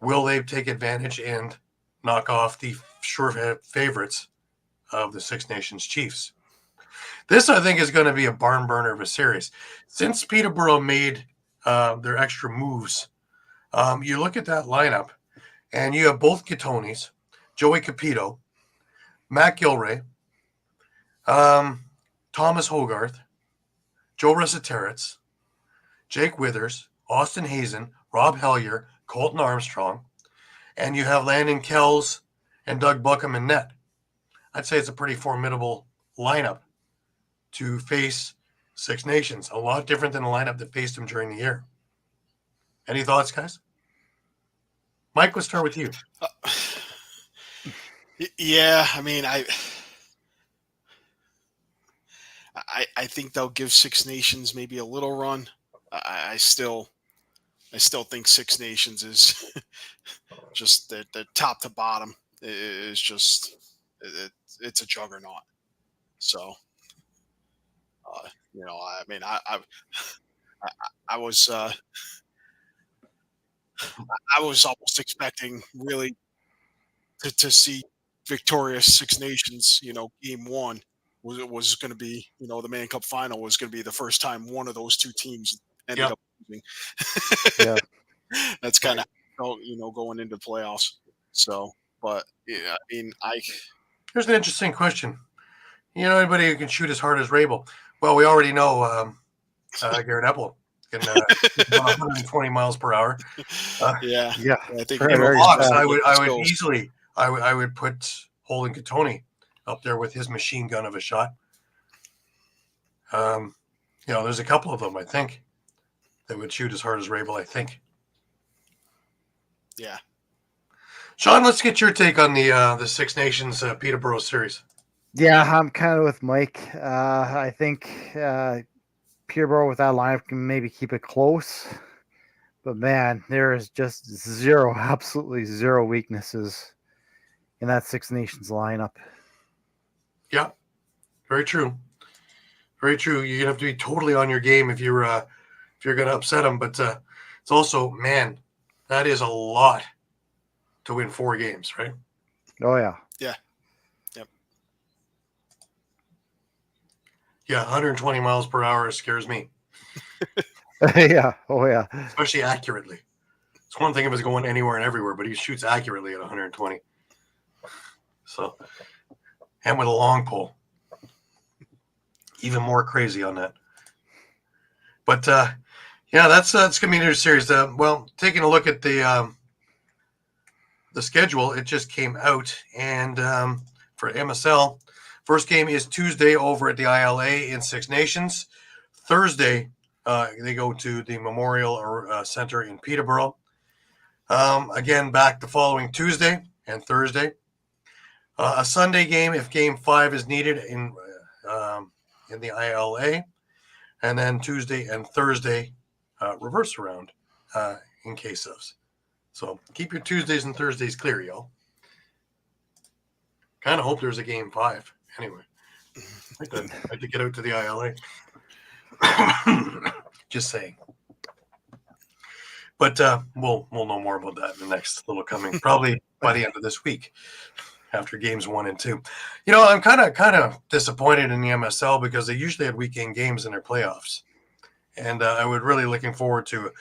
Will they take advantage and knock off the sure favorites of the Six Nations Chiefs? This, I think, is going to be a barn burner of a series. Since Peterborough made their extra moves, you look at that lineup, and you have both Katonis, Joey Capito, Matt Gilray, Thomas Hogarth, Joe Resiteritz, Jake Withers, Austin Hazen, Rob Hellier, Colton Armstrong, and you have Landon Kells and Doug Buckham in net. I'd say it's a pretty formidable lineup to face Six Nations. A lot different than the lineup that faced them during the year. Any thoughts, guys? Mike, let's start with you. Yeah, I mean, I think they'll give Six Nations maybe a little run. I still think Six Nations is just the top to bottom is just it's a juggernaut. So, I mean, I was I was almost expecting really to see victorious Six Nations. Game one was going to be, the Mann Cup final was going to be the first time one of those two teams ended up losing. Yeah. That's kind of going into playoffs. So, but yeah, I mean, Here's an interesting question. Anybody who can shoot as hard as Rabel? Well, we already know Garrett Epple can 120 miles per hour. yeah. I think In the box, I would easily, I would put Holden Katoni up there with his machine gun of a shot. There's a couple of them, I think, that would shoot as hard as Rabel, I think. Yeah. Shawn, let's get your take on the Six Nations Peterborough series. Yeah, I'm kind of with Mike. I think Peterborough with that lineup can maybe keep it close. But man, there is just absolutely zero weaknesses in that Six Nations lineup. Yeah, very true. Very true. You have to be totally on your game if you're going to upset them. But it's also, man, that is a lot to win 4 games, right? Oh yeah. Yeah. Yep. Yeah, 120 miles per hour scares me. Yeah. Oh yeah. Especially accurately. It's one thing if it's going anywhere and everywhere, but he shoots accurately at 120. So, and with a long pole. Even more crazy on that. But that's going to be a new series. Taking a look at the schedule, it just came out, and for MSL, first game is Tuesday over at the ILA in Six Nations. Thursday, they go to the Memorial Center in Peterborough. Again, back the following Tuesday and Thursday. A Sunday game if Game 5 is needed in the ILA, and then Tuesday and Thursday reverse around in case of. So keep your Tuesdays and Thursdays clear, y'all. Kind of hope there's a Game 5. Anyway, I'd like to get out to the ILA. Just saying. But we'll know more about that in the next little coming, probably by the end of this week. After games 1 and 2, I'm kind of disappointed in the MSL because they usually had weekend games in their playoffs, and I would really looking forward to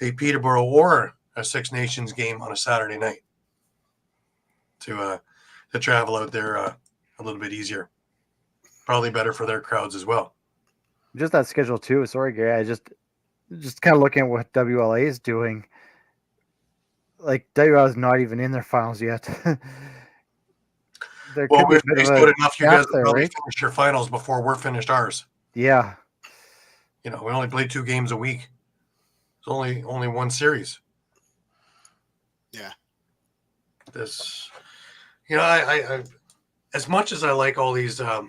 a Peterborough or a Six Nations game on a Saturday night to travel out there a little bit easier, probably better for their crowds as well. Just that schedule too. Sorry, Gary. I just kind of looking at what WLA is doing. Like WLA is not even in their finals yet. Well, we've faced good enough. You guys will probably right? finish your finals before we're finished ours. Yeah. We only play 2 games a week. It's only one series. Yeah. This, I as much as I like all these, more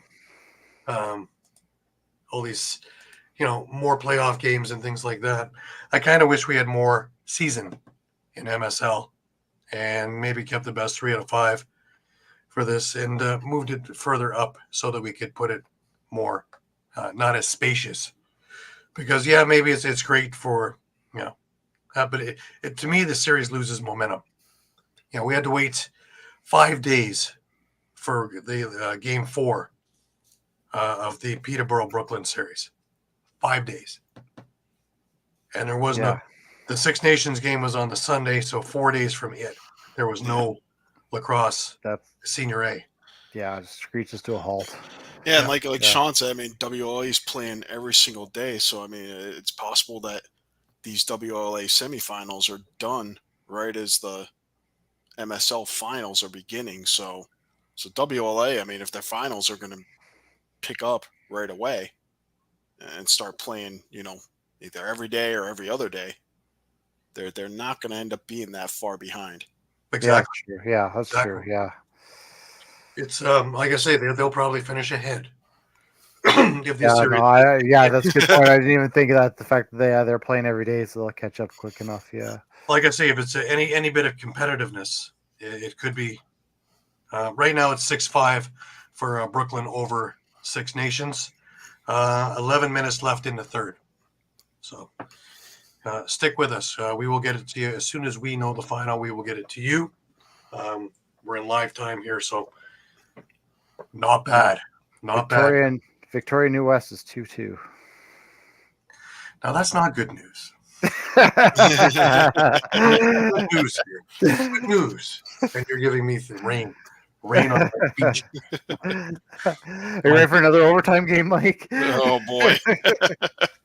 playoff games and things like that, I kind of wish we had more season in MSL and maybe kept the best 3 out of 5 for this and moved it further up so that we could put it more not as spacious, because maybe it's great for but it to me the series loses momentum. We had to wait 5 days for the game 4 of the Peterborough Brooklyn series. 5 days, and there was no, the Six Nations game was on the Sunday, so 4 days from it there was no Lacrosse Senior A. Yeah, it screeches to a halt. Yeah, and like Shawn said, I mean, WLA is playing every single day, so I mean, it's possible that these WLA semifinals are done right as the MSL finals are beginning. So WLA, I mean, if their finals are going to pick up right away and start playing, either every day or every other day, they're not going to end up being that far behind. Exactly. Yeah, that's true. Yeah. It's like I say, they'll probably finish ahead. That's a good point. I didn't even think of that. The fact that they're playing every day, so they'll catch up quick enough. Yeah. Like I say, if it's any bit of competitiveness, it could be Right now it's 6-5 for Brooklyn over Six Nations. 11 minutes left in the third. So stick with us. We will get it to you as soon as we know the final. We will get it to you. We're in live time here, so not bad. Not bad. Victoria New West is 2-2. Now that's not good news. Good Good news here. Good news. And you're giving me the rain. Rain on the beach. Are you ready for another overtime game, Mike? Oh boy.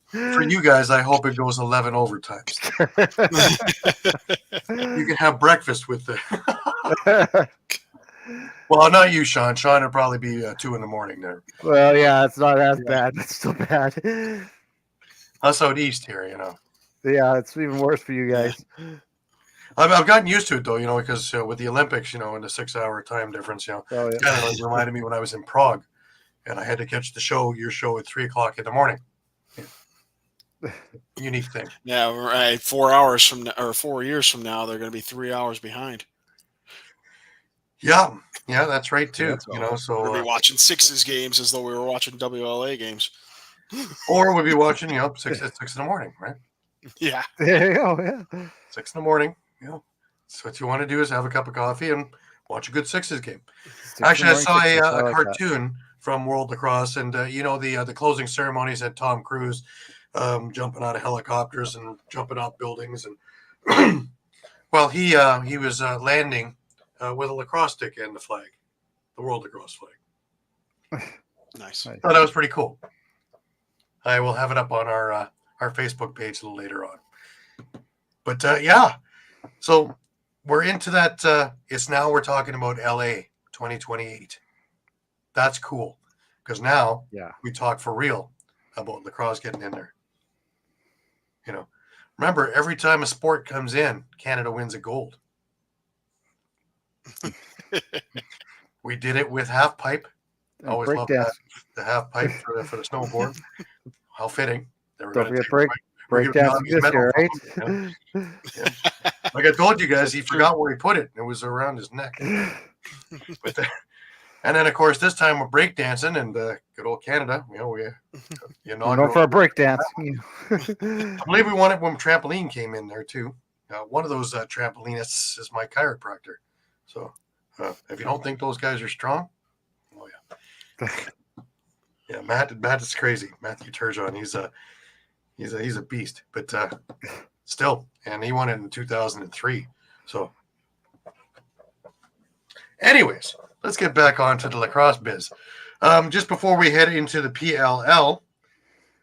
For you guys, I hope it goes 11 overtimes. You can have breakfast with the. Well, not you, Shawn. Shawn would probably be 2 in the morning there. Well, yeah, it's not as bad, but still bad. Us out east here, you know. Yeah, it's even worse for you guys. I've gotten used to it though, you know, because with the Olympics, you know, and the 6-hour time difference, you know, Oh, yeah. kind of reminded me when I was in Prague, and I had to catch your show at 3:00 in the morning. Yeah. Unique thing. Yeah, right. 4 hours from now, or 4 years from now, they're going to be 3 hours behind. Yeah, that's right too. Yeah, you know, so we'll be watching Sixers games as though we were watching WLA games, or we'll be watching, you know, 6 in the morning, right? Yeah, There you go. Yeah. 6 in the morning. You know, so what you want to do is have a cup of coffee and watch a good Sixers game. Actually, I saw a cartoon from World Lacrosse, and you know, the closing ceremonies had Tom Cruise jumping out of helicopters and jumping off buildings, and well, he was landing with a lacrosse stick and the flag, the World Lacrosse flag. nice. I thought that was pretty cool. I will have it up on our Facebook page a little later on. But yeah, so we're into that. It's now we're talking about LA 2028. That's cool because now we talk for real about lacrosse getting in there. You know, remember, every time a sport comes in, Canada wins a gold. We did it with half pipe. Always loved that, the half pipe for the snowboard. How fitting. Don't forget break dancing this year, right? Yeah. Like I told you guys, he forgot where he put it. It was around his neck. And then, of course, this time we're break dancing and good old Canada. You know, We're going for a break dance. I believe we won it when trampoline came in there too. One of those trampolinists is my chiropractor. So if you don't think those guys are strong, oh yeah, yeah. Matt is crazy. Matthew Turgeon, he's a beast. But still, and he won it in 2003. So, anyways, let's get back onto the lacrosse biz. Just before we head into the PLL,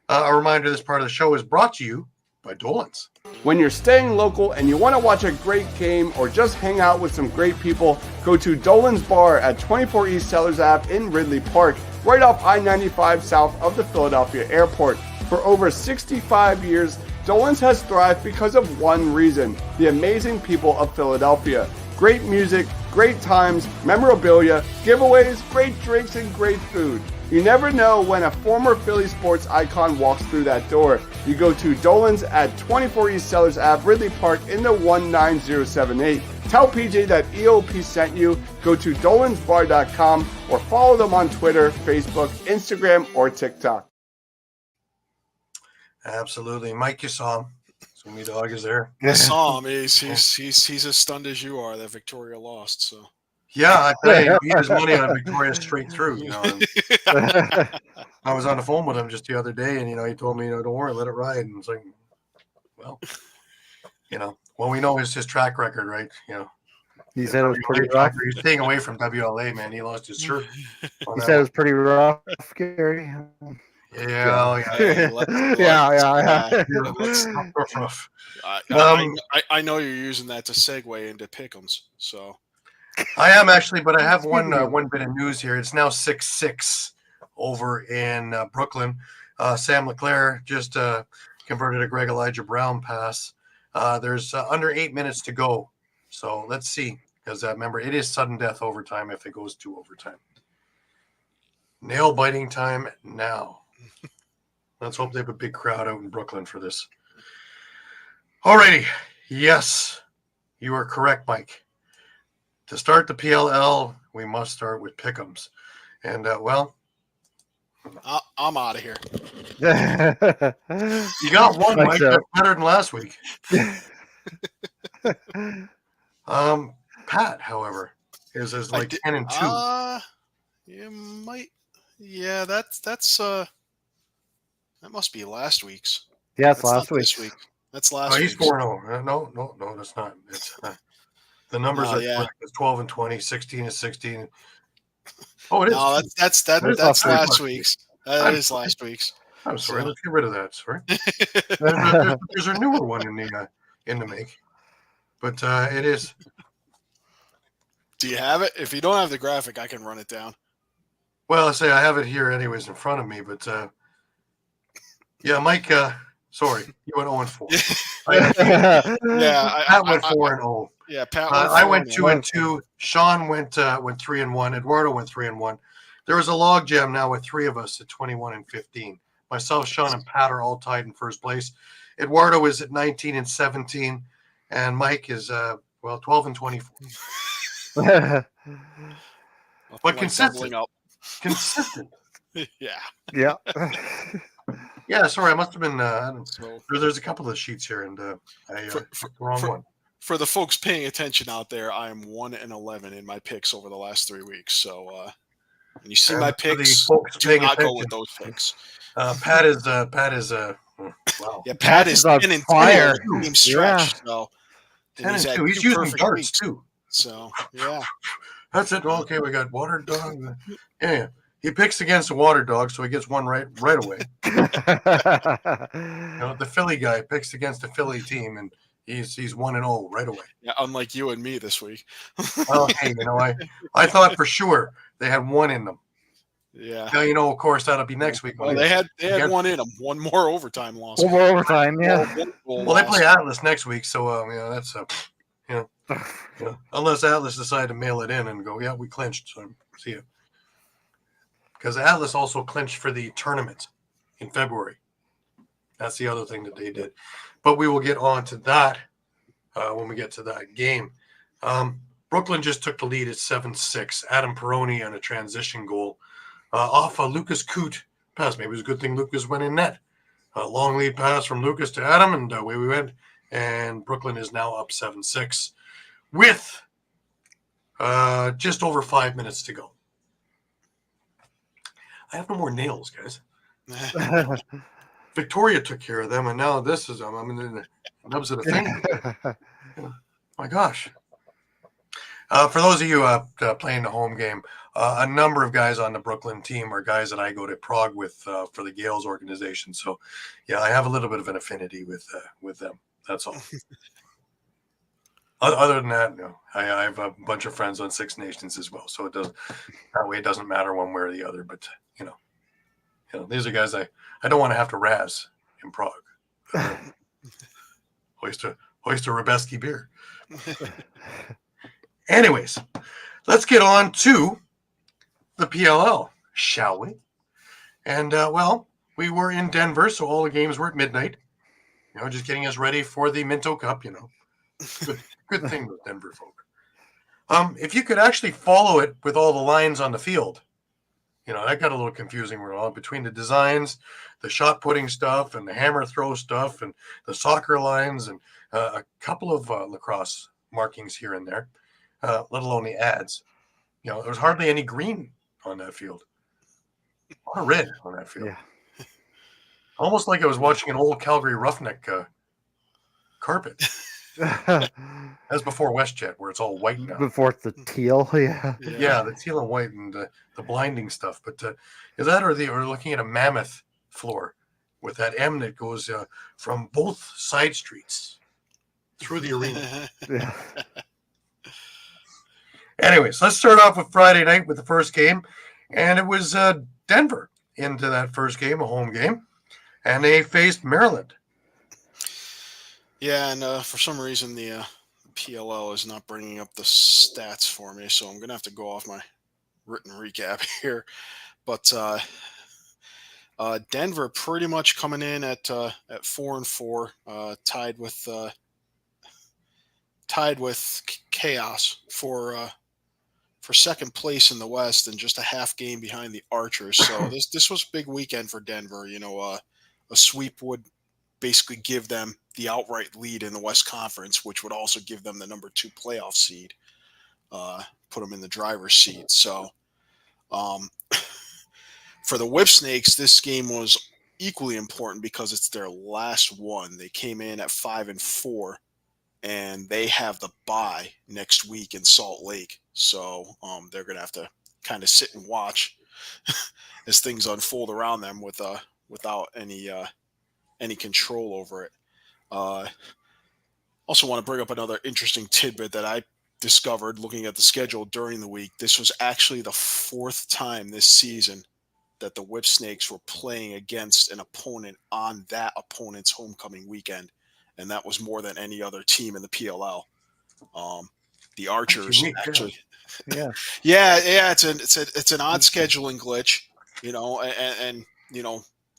a reminder: this part of the show is brought to you by Dolan's. When you're staying local and you want to watch a great game or just hang out with some great people, go to Dolan's Bar at 24 East Sellers Ave in Ridley Park, right off I-95 south of the Philadelphia airport. For over 65 years, Dolan's has thrived because of one reason: the amazing people of Philadelphia. Great music, great times, memorabilia, giveaways, great drinks, and great food. You never know when a former Philly sports icon walks through that door. You go to Dolan's at 24 East Sellers Ave, Ridley Park in the 19078. Tell PJ that EOP sent you. Go to dolansbar.com or follow them on Twitter, Facebook, Instagram, or TikTok. Absolutely. Mike, you saw him. So me dog is there. I saw him. He's as stunned as you are that Victoria lost. So yeah, I tell you, he had his money on Victoria straight through. You know, I was on the phone with him just the other day, and you know, he told me, you know, don't worry, let it ride. And it's like, well, you know, we know his track record, right? You know, he said it was pretty rough. He's staying away from WLA, man. He lost his shirt. He said it was pretty rough, Gary. Yeah. I know you're using that to segue into pick'ems. So I am actually, but I have one bit of news here. It's now 6-6 over in Brooklyn. Sam Leclerc just converted a Greg Elijah Brown pass. There's under 8 minutes to go. So let's see, because remember, it is sudden death overtime if it goes to overtime. Nail biting time now. Let's hope they have a big crowd out in Brooklyn for this. Alrighty. Yes, you are correct, Mike. to start the PLL, we must start with pick'ems. And, well, I'm out of here. you got one, Like Mike. so. That's better than last week. Pat, however, is like 10-2. You might. Yeah, that's that must be last week's. Yeah, it's That's last not week. this week. That's Oh, last he's week's. 4-0. No, that's not. It's the numbers are yeah. correct. It's 12-20, 16-16. Oh, it is. No, that's That is that's not last very week's. I'm That is sorry. last week's. I'm sorry. So- Let's get rid of that. Sorry. There's a newer one in the make, but it is. Do you have it? If you don't have the graphic, I can run it down. Well, I say I have it here anyways in front of me, but yeah, Mike. Sorry, you went 0-4. Yeah, Pat went 4-0. Yeah, Pat. I went 4-0. 2-2. Sean went 3-1. Eduardo went 3-1. There was a log jam now with three of us at 21-15. Myself, Sean, and Pat are all tied in first place. Eduardo is at 19-17, and Mike is 12-24. But consistent. Doubling up. Consistent. Yeah. Yeah. Yeah, sorry, I must have been. So There's a couple of sheets here, and I picked the wrong one. for the folks paying attention out there, I am 1-11 in my picks over the last 3 weeks. So when you see And my for the picks, folks do paying not go attention, with those picks. Pat is wow. Yeah, Pat is on 10-2 fire. team stretch. So and 10-2. He's two using perfect darts weeks. too. So yeah. That's it. Well, okay, we got water dog. Yeah. He picks against the water dog, so he gets one right away. The Philly guy picks against the Philly team, and he's 1-0 right away. Yeah, unlike you and me this week. Well, hey, I thought for sure they had one in them. Yeah. Now, of course, that'll be next week. Well, they had one in them, one more overtime loss. One more overtime, yeah. Well, they play Atlas next week, so that's unless Atlas decide to mail it in and go, yeah, we clinched. So see you. Because Atlas also clinched for the tournament in February. That's the other thing that they did. But we will get on to that when we get to that game. Brooklyn just took the lead at 7-6. Adam Peroni on a transition goal off a Lucas Coote pass. Maybe it was a good thing Lucas went in net. Long lead pass from Lucas to Adam, and away we went. And Brooklyn is now up 7-6 with just over 5 minutes to go. I have no more nails, guys. Victoria took care of them, and now this is them. I'm in the nubs of the finger. My gosh. For those of you playing the home game, a number of guys on the Brooklyn team are guys that I go to Prague with for the Gales organization. So, yeah, I have a little bit of an affinity with them. That's all. Other than that, no. I have a bunch of friends on Six Nations as well. So it doesn't matter one way or the other. But these are guys I don't want to have to razz in Prague. Oyster Rebeski beer. Anyways, let's get on to the PLL, shall we? And we were in Denver, so all the games were at midnight. Just getting us ready for the Minto Cup. Good thing with Denver folk. If you could actually follow it with all the lines on the field, that got a little confusing. We're all between the designs, the shot putting stuff, and the hammer throw stuff, and the soccer lines, and a couple of lacrosse markings here and there, let alone the ads. There was hardly any green on that field. A lot of red on that field. Yeah. Almost like I was watching an old Calgary Roughneck carpet. That's before WestJet, where it's all white now. Before it's the teal, yeah. Yeah, the teal and white and the blinding stuff. But is that or looking at a mammoth floor with that M that goes from both side streets through the arena? Yeah. Anyways, let's start off with Friday night with the first game. And it was Denver into that first game, a home game. And they faced Maryland. Yeah, and for some reason the PLL is not bringing up the stats for me, so I'm going to have to go off my written recap here. But Denver pretty much coming in at 4-4, tied with chaos for for second place in the West and just a half game behind the Archers. So this was a big weekend for Denver. A sweep would basically give them the outright lead in the West Conference, which would also give them the number 2 playoff seed, put them in the driver's seat. So for the Whipsnakes, this game was equally important because it's their last one. They came in at 5-4, and they have the bye next week in Salt Lake. So they're going to have to kind of sit and watch as things unfold around them without any control over it. Also want to bring up another interesting tidbit that I discovered looking at the schedule during the week. This was actually the 4th time this season that the Whipsnakes were playing against an opponent on that opponent's homecoming weekend, and that was more than any other team in the PLL. The Archers actually, Yeah. yeah, it's an odd scheduling glitch, and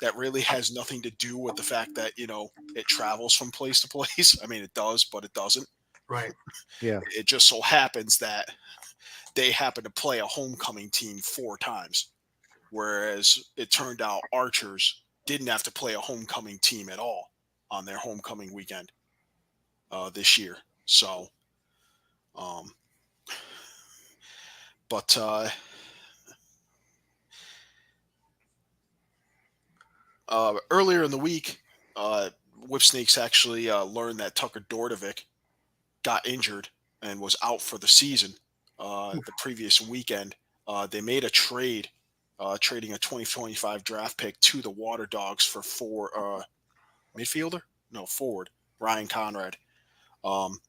that really has nothing to do with the fact that it travels from place to place. I mean, it does, but it doesn't. Right. Yeah. It just so happens that they happen to play a homecoming team 4 times. Whereas it turned out Archers didn't have to play a homecoming team at all on their homecoming weekend this year. So, earlier in the week, Whipsnakes actually learned that Tucker Dordovic got injured and was out for the season the previous weekend. They made a trade. Trading a 2025 draft pick to the Water Dogs for forward Ryan Conrad. Talk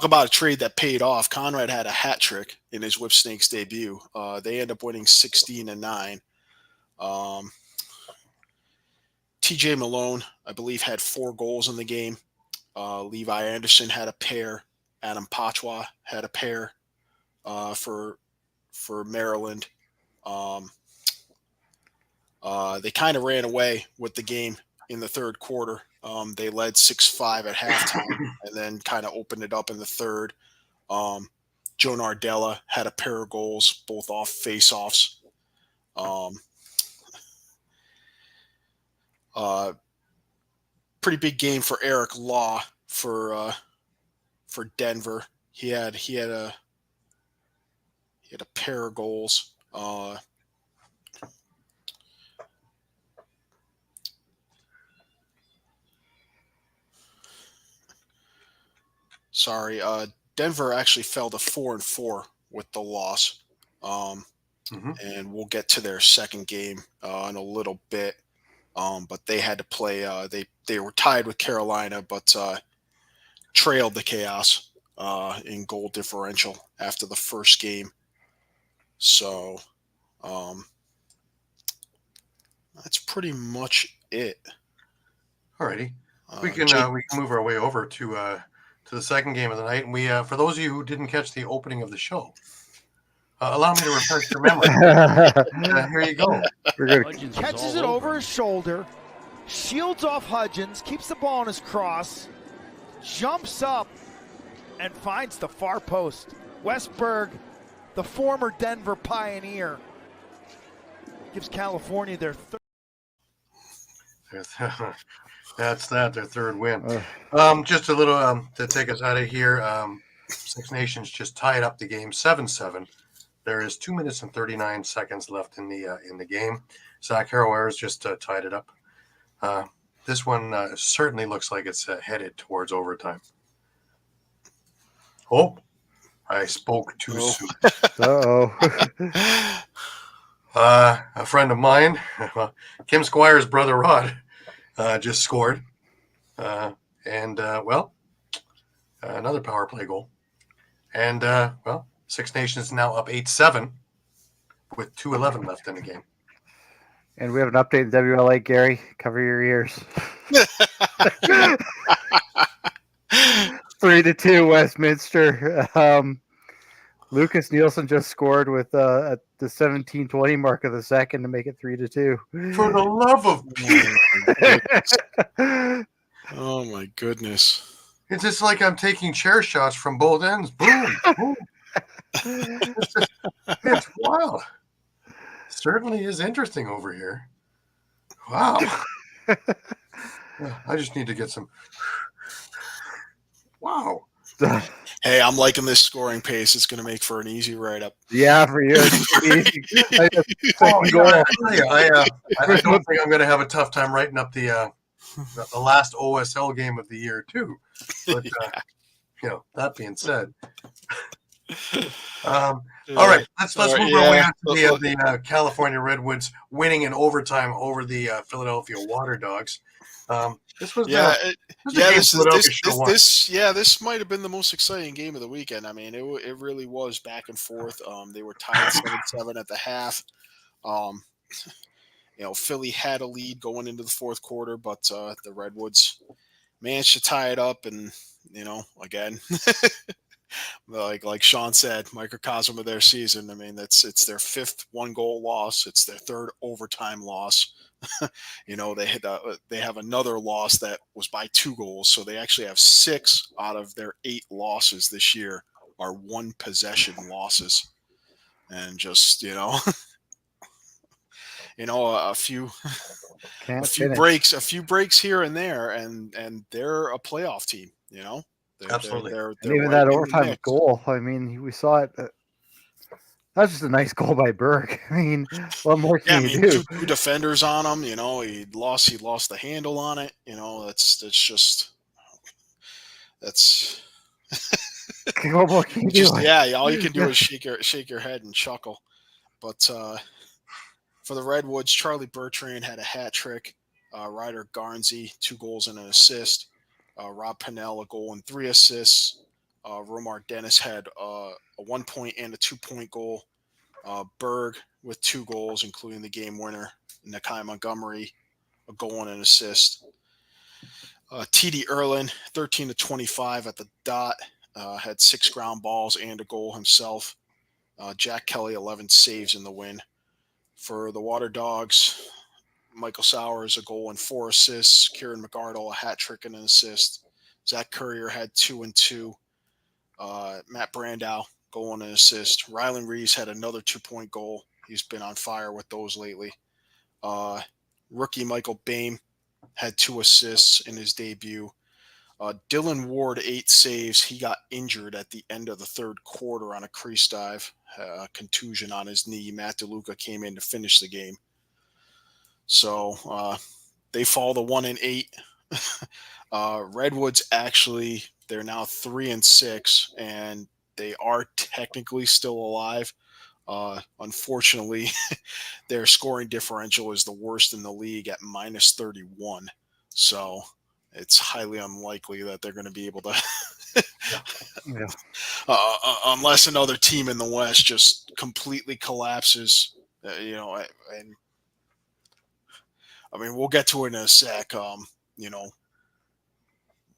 about a trade that paid off. Conrad had a hat trick in his Whipsnakes debut. They end up winning 16-9. TJ Malone, I believe, had 4 goals in the game. Levi Anderson had a pair. Adam Pachwa had a pair for Maryland. They kind of ran away with the game in the third quarter. They led 6-5 at halftime and then kind of opened it up in the third. Joe Nardella had a pair of goals, both off face-offs. Pretty big game for Eric Law for Denver. He had a pair of goals. Denver actually fell to 4-4 with the loss. And we'll get to their second game in a little bit. But they had to play. They were tied with Carolina, but trailed the Chaos in goal differential after the first game. So that's pretty much it. Alrighty, we can move our way over to the second game of the night, and we for those of you who didn't catch the opening of the show, allow me to refresh your memory. Here you go. Catches it over his shoulder, shields off Hudgens, keeps the ball on his cross, jumps up, and finds the far post. Westberg, the former Denver Pioneer, gives California their third. That's their third win. Just a little to take us out of here. Six Nations just tied up the game 7-7. There is 2 minutes and 39 seconds left in the game. Zach Harrow-Ayres just tied it up. This one certainly looks like it's headed towards overtime. Oh, I spoke too soon. A friend of mine, Kim Squire's brother Rod, just scored. Another power play goal. And, Six Nations now up 8-7 with 2:11 left in the game. And we have an update in WLA, Gary. Cover your ears. 3-2 Westminster. Lucas Nielsen just scored with at the 17:20 mark of the second to make it 3-2. For the love of Pete. Oh my goodness. It's just like I'm taking chair shots from both ends. Boom, boom. It's wild. Certainly is interesting over here. Wow. I just need to get some. Wow. Hey, I'm liking this scoring pace. It's going to make for an easy write-up. Yeah, for you. Oh, yeah, I don't think I'm going to have a tough time writing up the last OSL game of the year too. But that being said, all right, let's move our way on to the California Redwoods winning in overtime over the Philadelphia Water Dogs. This was this might have been the most exciting game of the weekend. I mean, it really was back and forth. They were tied 7-7 at the half. Philly had a lead going into the fourth quarter, but the Redwoods managed to tie it up, and again, like Shawn said, microcosm of their season. I mean, it's their fifth 1-goal loss. It's their third overtime loss. They have another loss that was by 2 goals, so they actually have 6 out of their 8 losses this year are 1 possession losses, and just a few breaks here and there, and they're a playoff team. Absolutely. They're even that overtime goal. I mean, we saw it. That's just a nice goal by Berg. I mean, what more can you do? Two defenders on him. He lost the handle on it. That's what more can you do? Yeah, all you can do is shake your head and chuckle. But for the Redwoods, Charlie Bertrand had a hat trick. Ryder Garnsey, 2 goals and an assist. Rob Pennell, a goal and 3 assists. Romar Dennis had a 1-point and a 2-point goal. Berg with 2 goals, including the game winner. Nakai Montgomery, a goal and an assist. TD Erlin, 13-25 at the dot, had 6 ground balls and a goal himself. Jack Kelly, 11 saves in the win. For the Water Dogs, Michael Sowers, a goal and 4 assists. Kieran McArdle, a hat trick and an assist. Zach Courier had 2 and 2. Matt Brandow, goal and an assist. Rylan Reeves had another 2-point goal. He's been on fire with those lately. Rookie Michael Boehm had 2 assists in his debut. Dylan Ward, 8 saves. He got injured at the end of the third quarter on a crease dive. Contusion on his knee. Matt DeLuca came in to finish the game. So they fall to 1-8. Redwoods, actually, they're now 3-6, and they are technically still alive. Unfortunately, their scoring differential is the worst in the league at -31. So it's highly unlikely that they're going to be able to, unless another team in the West just completely collapses. And I mean, we'll get to it in a sec.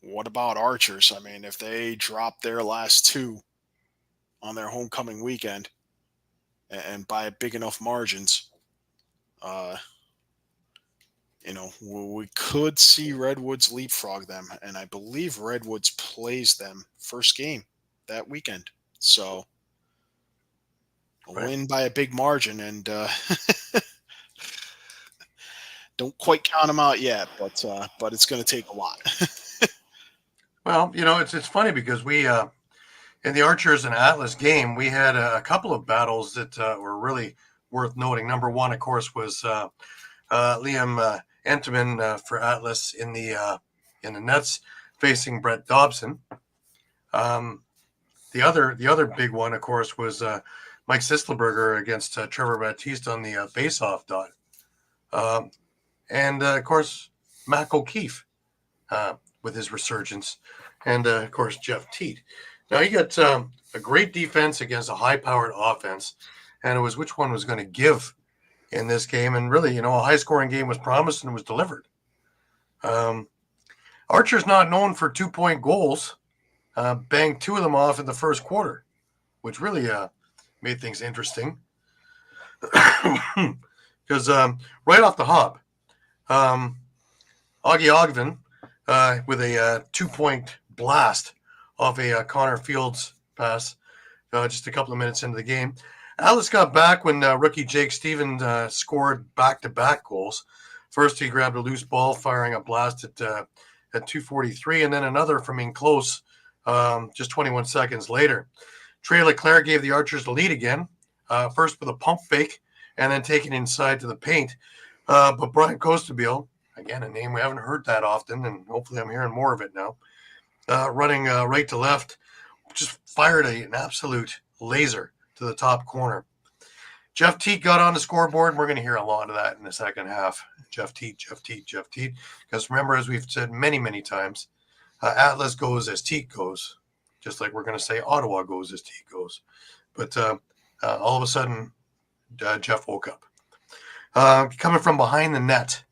What about Archers? I mean, if they drop their last 2 on their homecoming weekend and by big enough margins, we could see Redwoods leapfrog them. And I believe Redwoods plays them first game that weekend. So a win by a big margin, and don't quite count them out yet, but it's going to take a lot. Well, it's funny because we in the Archers and Atlas game, we had a couple of battles that were really worth noting. Number one, of course, was Liam Entenmann for Atlas in the nets facing Brett Dobson. The other big one, of course, was Mike Sisselberger against Trevor Baptiste on the face-off dot. And, of course, Mac O'Keefe with his resurgence. And, of course, Jeff Teat. Now, you got a great defense against a high-powered offense. And it was which one was going to give in this game. And really, a high-scoring game was promised and was delivered. Archer's not known for 2-point goals. Banged 2 of them off in the first quarter, which really made things interesting. Because right off the hop, Augie Ogden with a 2-point blast off a Connor Fields pass just a couple of minutes into the game. Atlas got back when rookie Jake Stevens scored back-to-back goals. First, he grabbed a loose ball, firing a blast at 2:43, and then another from in close just 21 seconds later. Trey Leclerc gave the Archers the lead again, first with a pump fake and then taking inside to the paint. But Brian Kostiuk, again, a name we haven't heard that often, and hopefully I'm hearing more of it now, running right to left, just fired an absolute laser to the top corner. Jeff Teat got on the scoreboard, and we're going to hear a lot of that in the second half. Jeff Teat. Because remember, as we've said many, many times, Atlas goes as Teat goes, just like we're going to say Ottawa goes as Teat goes. But all of a sudden, Jeff woke up. Coming from behind the net,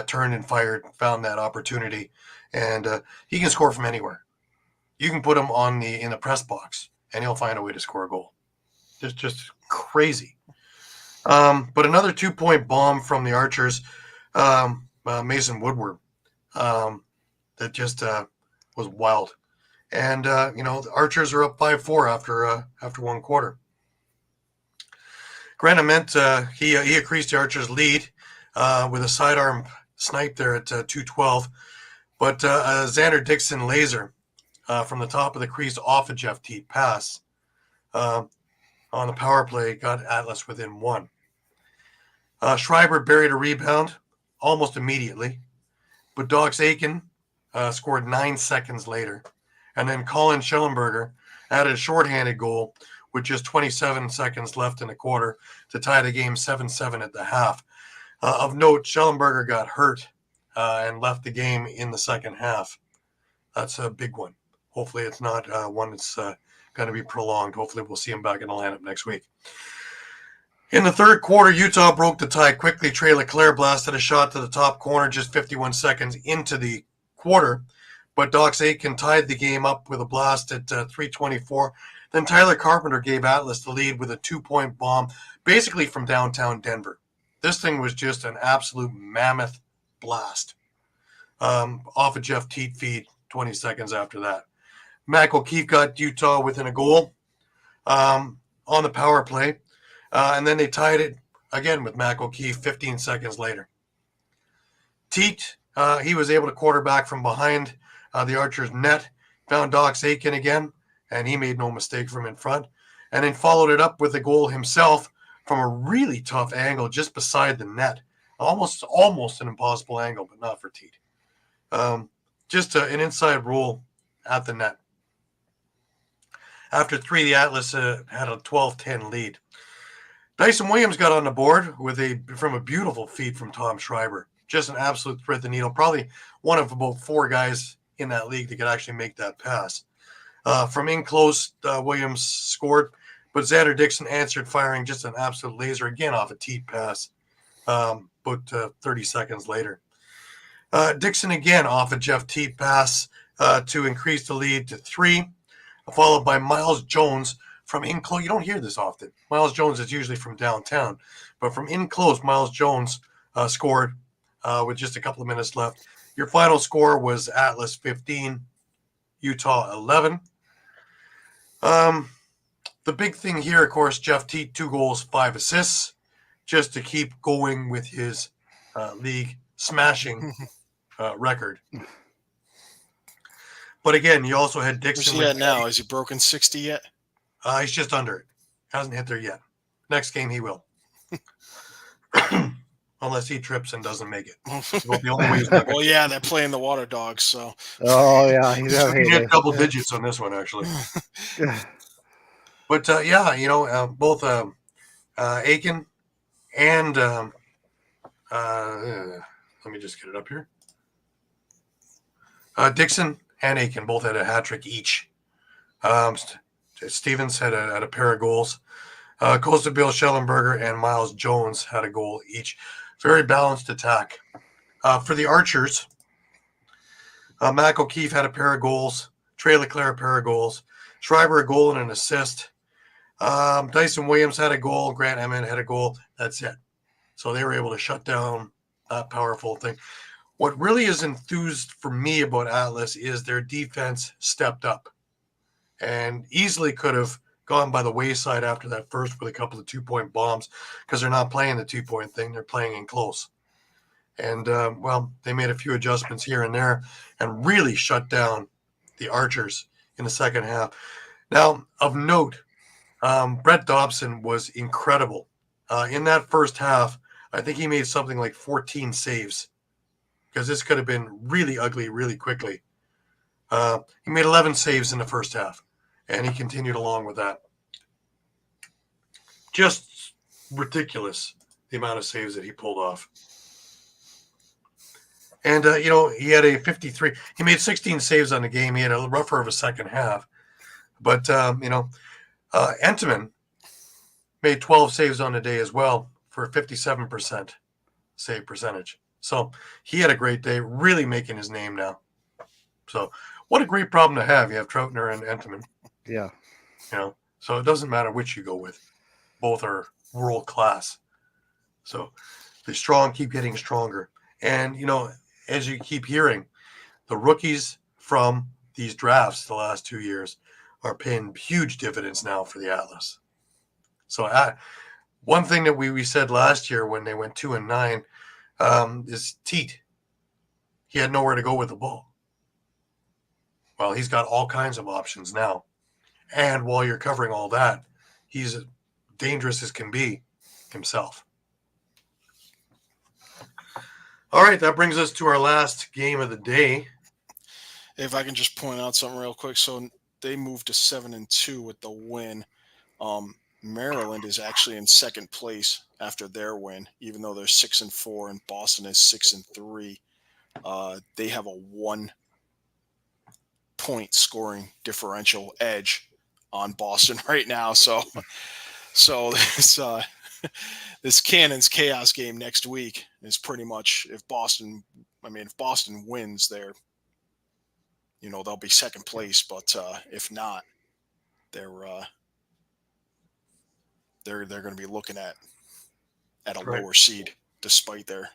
turned and fired, found that opportunity, and he can score from anywhere. You can put him in the press box, and he'll find a way to score a goal. Just crazy. But another 2-point bomb from the Archers, Mason Woodward, that just was wild. And the Archers are up 5-4 after one quarter. Grant Ament, he increased the Archers' lead with a sidearm snipe there at 2:12. But a Xander Dixon laser from the top of the crease off a Jeff Teat pass on the power play got Atlas within one. Schreiber buried a rebound almost immediately, but Dox Aiken scored 9 seconds later. And then Colin Schellenberger added a shorthanded goal with just 27 seconds left in the quarter to tie the game 7-7 at the half. Of note, Schellenberger got hurt and left the game in the second half. That's a big one. Hopefully it's not one that's going to be prolonged. Hopefully we'll see him back in the lineup next week. In the third quarter, Utah broke the tie quickly. Trey Leclerc blasted a shot to the top corner just 51 seconds into the quarter, but Dox Aiken tied the game up with a blast at 3:24. Then Tyler Carpenter gave Atlas the lead with a 2-point bomb, basically from downtown Denver. This thing was just an absolute mammoth blast off a Jeff Teat feed 20 seconds after that. Mac O'Keefe got Utah within a goal on the power play, and then they tied it again with Mac O'Keefe 15 seconds later. Teat, he was able to quarterback from behind the Archers' net, found Dox Aiken again, and he made no mistake from in front, and then followed it up with a goal himself from a really tough angle just beside the net. Almost an impossible angle, but not for Teat. Just an inside roll at the net. After 3, the Atlas had a 12-10 lead. Dyson Williams got on the board from a beautiful feed from Tom Schreiber. Just an absolute thread the needle. Probably one of about 4 guys in that league that could actually make that pass. From in close, Williams scored, but Xander Dixon answered, firing just an absolute laser again off a Teat pass about 30 seconds later. Dixon again off a Jeff Teat pass to increase the lead to 3, followed by Miles Jones from in close. You don't hear this often. Miles Jones is usually from downtown, but from in close, Miles Jones scored with just a couple of minutes left. Your final score was Atlas 15, Utah 11. The big thing here, of course, Jeff Teat, 2 goals, 5 assists, just to keep going with his league smashing record. But again, you also had Dixon. Where's he at now? Has he broken 60 yet? He's just under it. Hasn't hit there yet. Next game he will. Unless he trips and doesn't make it. Well, the only way he's not well, yeah, they're playing the Water Dogs, so. Oh, yeah. He hit double digits on this one, actually. But, both Aiken and let me just get it up here. Dixon and Aiken both had a hat trick each. Stevens had a pair of goals. Kostiuk, Schellenberger, and Miles Jones had a goal each. Very balanced attack. For the Archers, Mac O'Keefe had a pair of goals. Trey Leclerc a pair of goals. Schreiber a goal and an assist. Dyson Williams had a goal. Grant Emmett had a goal. That's it. So they were able to shut down that powerful thing. what really is enthused for me about Atlas is their defense stepped up and easily could have gone by the wayside after that first with a couple of 2-point bombs because they're not playing the 2-point thing. They're playing in close. And, they made a few adjustments here and there and really shut down the Archers in the second half. Now, of note, Brett Dobson was incredible. In that first half, I think he made something like 14 saves because this could have been really ugly really quickly. He made 11 saves in the first half, and he continued along with that. Just ridiculous, the amount of saves that he pulled off. And, he had a 53. He made 16 saves on the game. He had a rougher of a second half. But, Entenmann made 12 saves on the day as well for a 57% save percentage. So he had a great day, really making his name now. So what a great problem to have. You have Troutner and Entenmann. Yeah. So it doesn't matter which you go with. Both are world class. So the strong keep getting stronger. And, as you keep hearing, the rookies from these drafts the last 2 years are paying huge dividends now for the Atlas. So one thing that we said last year when they went 2-9 is Teat. He had nowhere to go with the ball. Well, he's got all kinds of options now. And while you're covering all that, he's as dangerous as can be himself. All right, that brings us to our last game of the day. If I can just point out something real quick. So they moved to 7-2 with the win. Maryland is actually in second place after their win, even though they're 6-4 and Boston is 6-3. They have a 1-point scoring differential edge on Boston right now. So this Cannons Chaos game next week is pretty much if Boston wins, they'll be second place. But if not, they're going to be looking at a lower seed despite their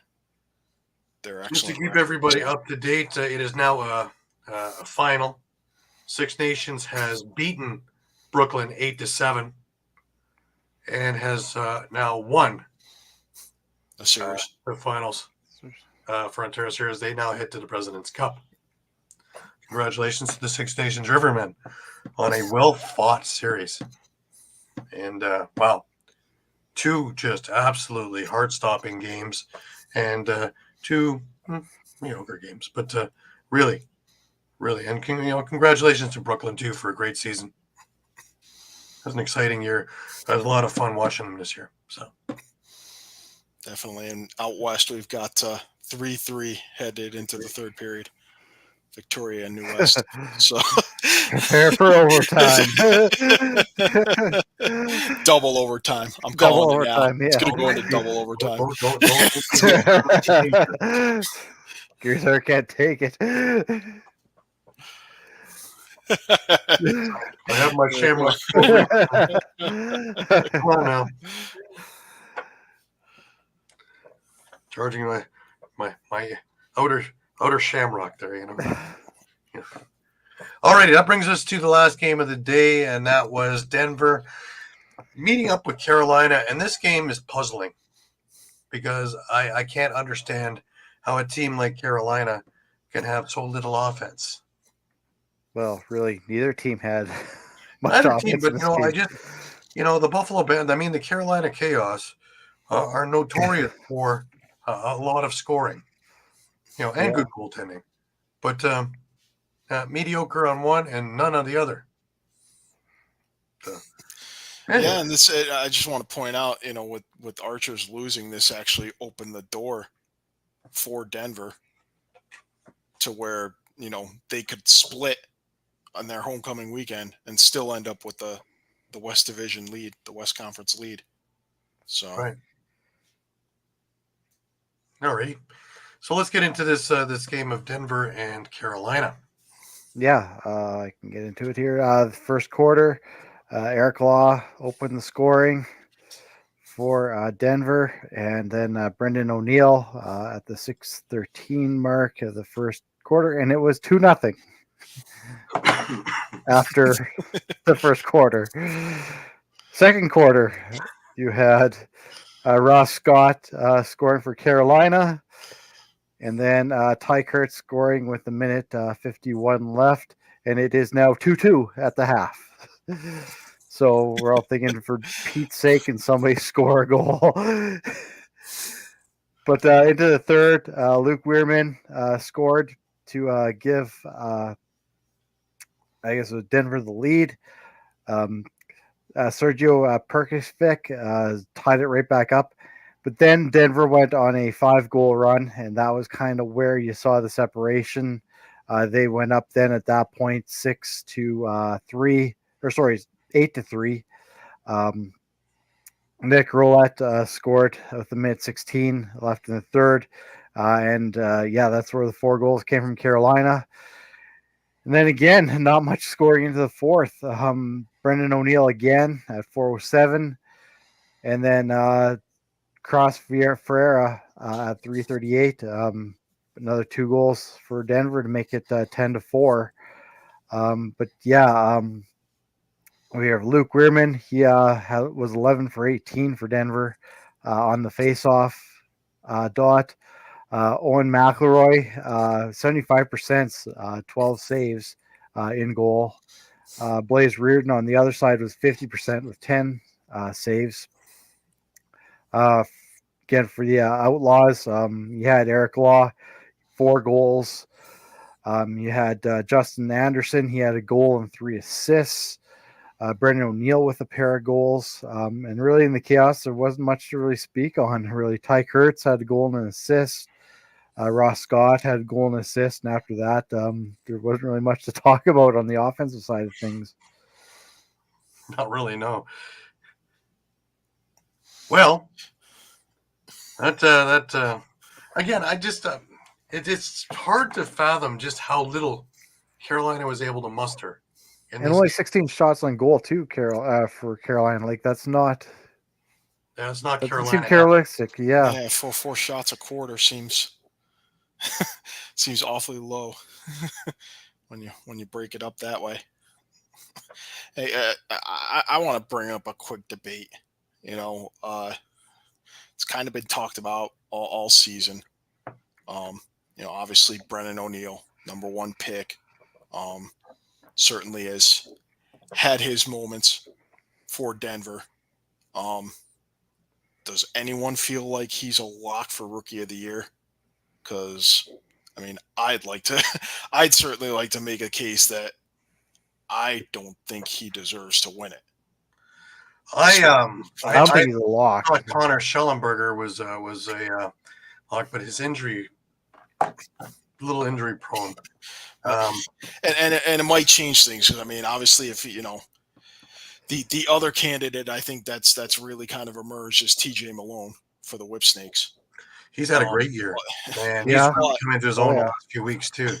excellent. Just to keep everybody up to date, it is now a final. Six Nations has beaten Brooklyn 8-7 and has now won a series. The finals for Ontario Series. They now head to the President's Cup. Congratulations to the Six Nations Rivermen on a well-fought series. And, two just absolutely heart-stopping games and two mediocre games. But really, and congratulations to Brooklyn, too, for a great season. It was an exciting year. I had a lot of fun watching them this year. So definitely. And out west, we've got 3-3 headed into the third period. Victoria and New West. So prepare for overtime. Double overtime. I'm calling it now. Yeah. It's going to go into double overtime. Gears can't take it. I have my shamrock. Come on now. Charging my outer shamrock there, Yeah. All righty, that brings us to the last game of the day, and that was Denver meeting up with Carolina. And this game is puzzling because I can't understand how a team like Carolina can have so little offense. Well, really, neither team had much offense. But the Buffalo Band, the Carolina Chaos are notorious for a lot of scoring, and good goaltending, but mediocre on one and none on the other. So, anyway. Yeah, and this I just want to point out, with Archers losing, this actually opened the door for Denver to where they could split on their homecoming weekend and still end up with the West Division lead, the West Conference lead. So, right. All right. So let's get into this game of Denver and Carolina. Yeah, I can get into it here. The first quarter, Eric Law opened the scoring for Denver, and then Brendan O'Neill at the 6:13 mark of the first quarter, and it was 2-0 after the first quarter. Second quarter, you had Ross Scott scoring for Carolina, and then Ty Kurtz scoring with 1:51 left, and it is now 2-2 at the half. So we're all thinking, for Pete's sake, can somebody score a goal? But into the third, Luke Weirman scored to give, I guess it was Denver the lead. Sergio Perkovic tied it right back up. But then Denver went on a 5-goal run, and that was kind of where you saw the separation. They went up then at that point 8-3. Nick Roulette scored with the mid-16 left in the third. That's where the 4 goals came from Carolina. And then again, not much scoring into the fourth. Brendan O'Neill again at 4:07. And then Cross Ferreira at 3:38. Another 2 goals for Denver to make it 10-4. We have Luke Weirman. He was 11 for 18 for Denver on the faceoff dot. Owen McElroy, 75%, 12 saves in goal. Blaze Reardon on the other side was 50% with 10 saves. Again, for the Outlaws, you had Eric Law, 4 goals. You had Justin Anderson. He had a goal and 3 assists. Brendan O'Neill with a pair of goals. And really in the chaos, there wasn't much to really speak on. Really, Ty Kurtz had a goal and an assist. Ross Scott had a goal and assist. And after that, there wasn't really much to talk about on the offensive side of things. Not really, no. Well, again, I just it's hard to fathom just how little Carolina was able to muster. And only 16 shots on goal too, for Carolina. Like that's not Carolina. Seem realistic, yeah. Yeah, 4 shots a quarter seems awfully low when you break it up that way. Hey, I want to bring up a quick debate. It's kind of been talked about all season. Obviously Brendan O'Neill, number 1 pick, certainly has had his moments for Denver. Does anyone feel like he's a lock for Rookie of the Year? Because, I'd certainly like to make a case that I don't think he deserves to win it. I don't think he's a lock. I thought Connor Schellenberger was a lock, but his injury, little injury prone. And it might change things. Obviously, if the other candidate, I think that's really kind of emerged is TJ Malone for the Whip Snakes. He's had a great year, and yeah. he's really come into his own the last few weeks too.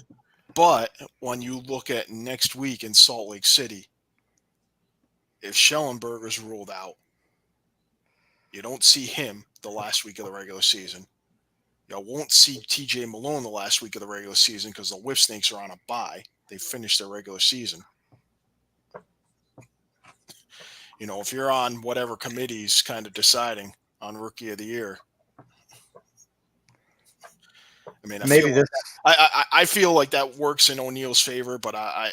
But when you look at next week in Salt Lake City, if Schellenberger's ruled out, you don't see him the last week of the regular season. You won't see TJ Malone the last week of the regular season because the Whip Snakes are on a bye. They finished their regular season. If you're on whatever committee's kind of deciding on Rookie of the Year, I feel like that works in O'Neill's favor, but I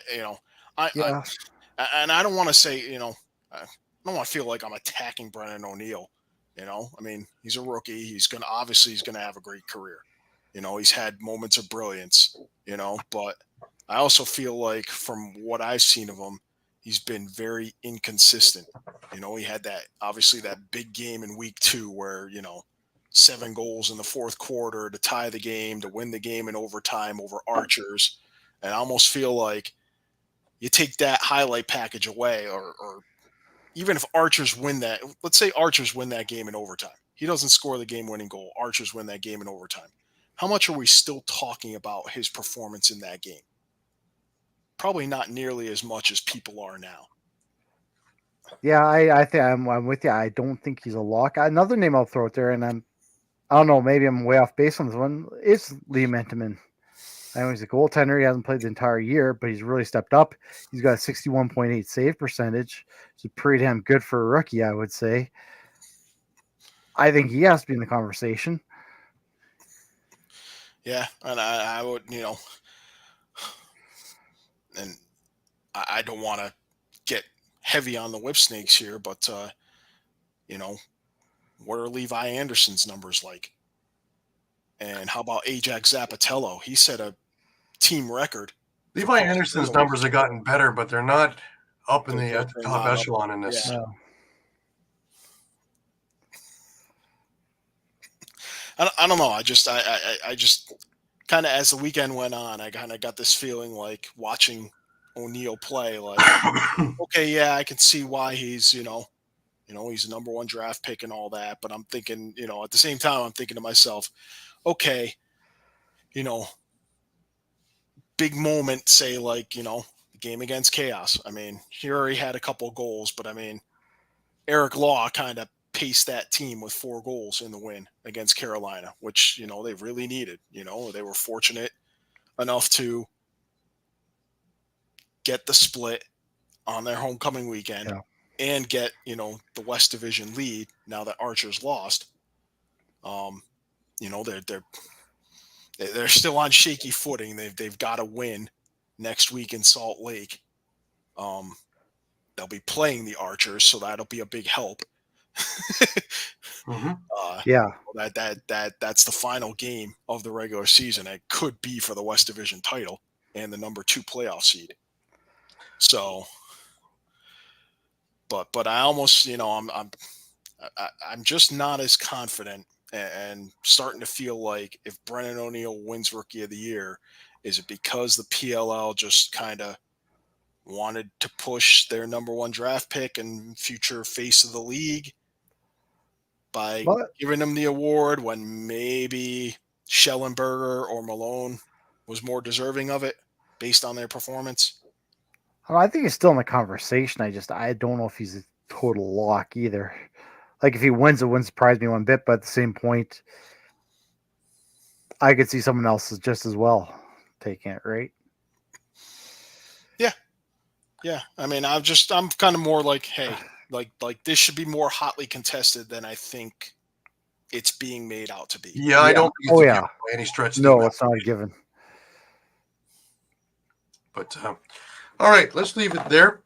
don't want to say, I don't want to feel like I'm attacking Brendan O'Neill. He's a rookie. He's going to have a great career. He's had moments of brilliance, but I also feel like from what I've seen of him, he's been very inconsistent. He had that big game in week 2 where, 7 goals in the fourth quarter to tie the game, to win the game in overtime over Archers. And I almost feel like you take that highlight package away, or even if Archers win that, let's say Archers win that game in overtime. He doesn't score the game-winning goal. Archers win that game in overtime. How much are we still talking about his performance in that game? Probably not nearly as much as people are now. Yeah, I think I'm with you. I don't think he's a lock. Another name I'll throw out there, and I don't know, maybe I'm way off base on this one, is Liam Entenmann. I know he's a goaltender. He hasn't played the entire year, but he's really stepped up. He's got a 61.8 save percentage. It's pretty damn good for a rookie, I would say. I think he has to be in the conversation. Yeah, and I would, and I don't want to get heavy on the whip snakes here, but what are Levi Anderson's numbers like? And how about Ajax Zapatello? He set a team record. Levi Anderson's numbers have gotten better, but they're not up in the top echelon in this. Yeah. I don't know. I just kind of, as the weekend went on, I kind of got this feeling like watching O'Neill play. Like, okay, yeah, I can see why he's he's a number one draft pick and all that. But I'm thinking, at the same time, I'm thinking to myself, okay, big moment, say like the game against Chaos. I mean, he already had a couple goals, but I mean, Eric Law kind of paced that team with 4 goals in the win against Carolina, which, they really needed. They were fortunate enough to get the split on their homecoming weekend and get, the West Division lead now that Archer's lost. They're still on shaky footing. They've got to win next week in Salt Lake. They'll be playing the Archers, so that'll be a big help. That's the final game of the regular season. It could be for the West Division title and the number 2 playoff seed. So, but I almost, I'm just not as confident, and starting to feel like if Brennan O'Neill wins Rookie of the Year, is it because the PLL just kind of wanted to push their number 1 draft pick and future face of the league by giving them the award when maybe Schellenberger or Malone was more deserving of it based on their performance? I think he's still in the conversation. I don't know if he's a total lock either. Like, if he wins, it wouldn't surprise me one bit, but at the same point, I could see someone else just as well taking it, right? Yeah. I mean, I'm kind of more like, hey, like this should be more hotly contested than I think it's being made out to be. Yeah, I don't think it's by any stretch. No, it's not a given. But all right, let's leave it there.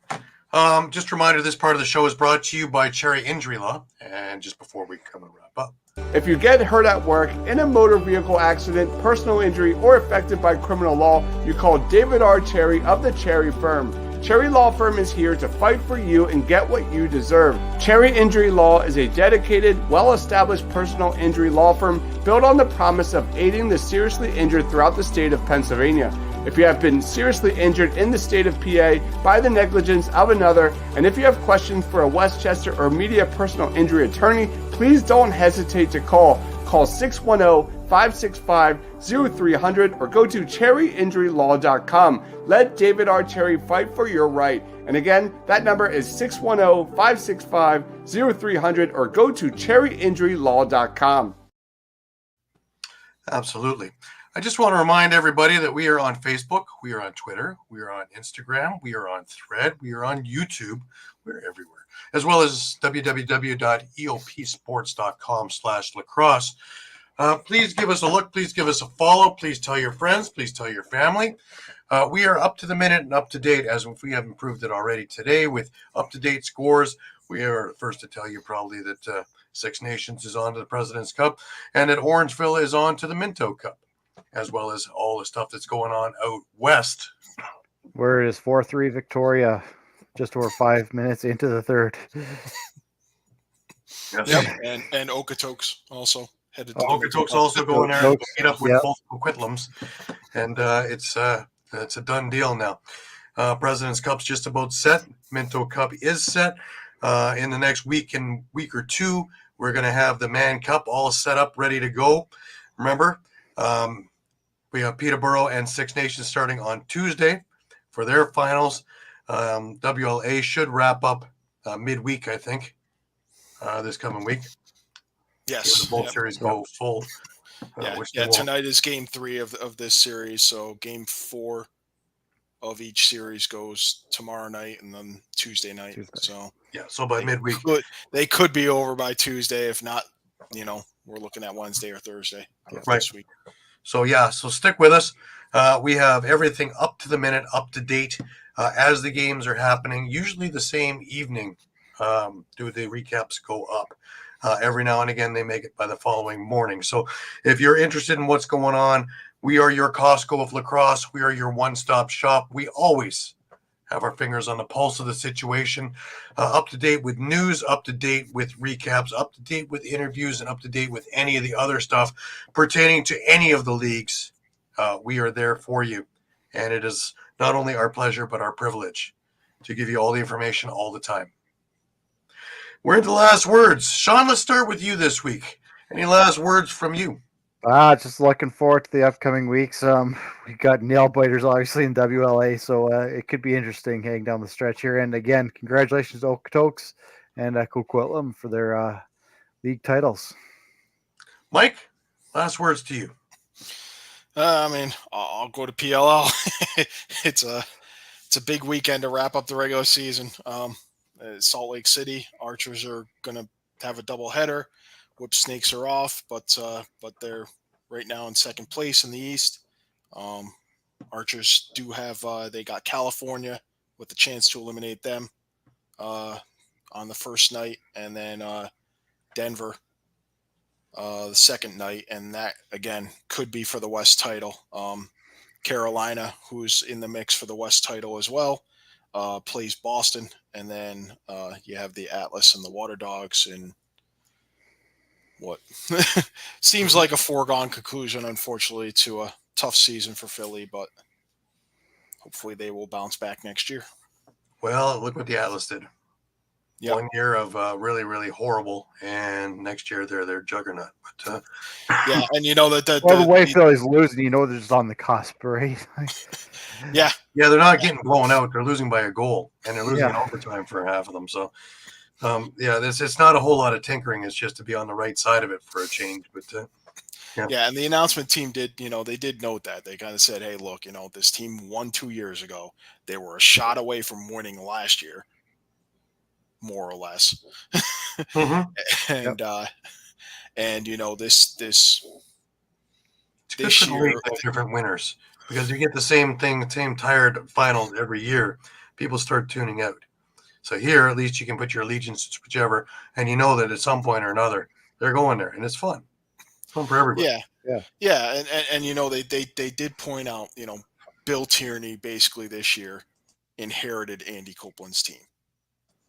Just a reminder, this part of the show is brought to you by Cherry Injury Law. And just before we come and wrap up, if you get hurt at work, in a motor vehicle accident, personal injury, or affected by criminal law, you call David R. Cherry of the Cherry Firm. Cherry Law Firm is here to fight for you and get what you deserve. Cherry Injury Law is a dedicated, well-established personal injury law firm built on the promise of aiding the seriously injured throughout the state of Pennsylvania. If you have been seriously injured in the state of PA by the negligence of another, and if you have questions for a Westchester or media personal injury attorney, please don't hesitate to call. Call 610-565-0300 or go to cherryinjurylaw.com. Let David R. Cherry fight for your right. And again, that number is 610-565-0300 or go to cherryinjurylaw.com. Absolutely. I just want to remind everybody that we are on Facebook, we are on Twitter, we are on Instagram, we are on Thread, we are on YouTube, we're everywhere, as well as www.eopsports.com/lacrosse. Please give us a look, please give us a follow, please tell your friends, please tell your family. We are up to the minute and up to date, as if we have improved it already today with up-to-date scores. We are the first to tell you probably that Six Nations is on to the President's Cup and that Orangeville is on to the Minto Cup, as well as all the stuff that's going on out west. Where is 4-3 Victoria just over 5 minutes into the third? Yes. Yep. And Okotoks also headed to Okotoks also going there to meet up with both Coquitlam's. And it's a done deal now. President's Cup's just about set. Minto Cup is set. In the next week or two, we're going to have the Man Cup all set up, ready to go. Remember, we have Peterborough and Six Nations starting on Tuesday for their finals. WLA should wrap up midweek, I think, this coming week. Yes. Both series go full. Tonight is game 3 of this series. So game 4 of each series goes tomorrow night and then Tuesday night. So so by midweek, they could be over by Tuesday. If not, we're looking at Wednesday or Thursday this week. So stick with us. We have everything up to the minute, up to date as the games are happening. Usually the same evening do the recaps go up. Every now and again, they make it by the following morning. So if you're interested in what's going on, we are your Costco of lacrosse. We are your one-stop shop. We always have our fingers on the pulse of the situation, up to date with news, up to date with recaps, up to date with interviews, and up to date with any of the other stuff pertaining to any of the leagues. We are there for you. And it is not only our pleasure, but our privilege to give you all the information all the time. We're into last words. Shawn, let's start with you this week. Any last words from you? Just looking forward to the upcoming weeks. We got nail biters obviously in WLA, so it could be interesting heading down the stretch here. And again, congratulations to Okotoks and Coquitlam for their league titles. Mike, last words to you. I'll go to PLL. It's a big weekend to wrap up the regular season. Salt Lake City Archers are going to have a doubleheader. Whip Snakes are off, but they're right now in second place in the East. Archers do have they got California with the chance to eliminate them on the first night, and then Denver the second night, and that again could be for the West title. Carolina, who's in the mix for the West title as well, plays Boston, and then you have the Atlas and the Water Dogs in what seems like a foregone conclusion, unfortunately, to a tough season for Philly, but hopefully they will bounce back next year. Well, look what the Atlas did. Yep. 1 year of really, really horrible, and next year they're juggernaut. But and you know that the way Philly's losing, they're just on the cusp, right? Yeah, they're not getting blown out. They're losing by a goal, and they're losing in overtime for half of them. So, it's not a whole lot of tinkering. It's just to be on the right side of it for a change. But and the announcement team did, they did note that. They kind of said, hey, look, this team won 2 years ago. They were a shot away from winning last year, more or less. Mm-hmm. And this year, different winners, because you get the same tired finals every year. People start tuning out. So here, at least you can put your allegiance to whichever, and you know that at some point or another they're going there, and it's fun. It's fun for everybody. They did point out, Bill Tierney basically this year inherited Andy Copeland's team,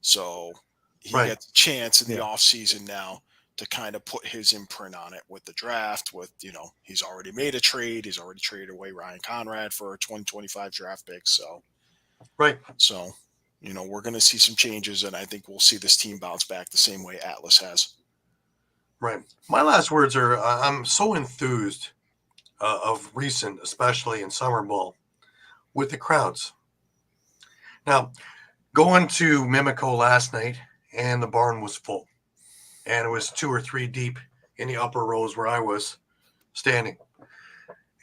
so he gets a chance in the off season now to kind of put his imprint on it with the draft. With he's already made a trade. He's already traded away Ryan Conrad for a 2025 draft pick. So we're going to see some changes, and I think we'll see this team bounce back the same way Atlas has. Right. My last words are: I'm so enthused of recent, especially in summer ball, with the crowds. Now, going to Mimico last night, and the barn was full. And it was 2 or 3 deep in the upper rows where I was standing,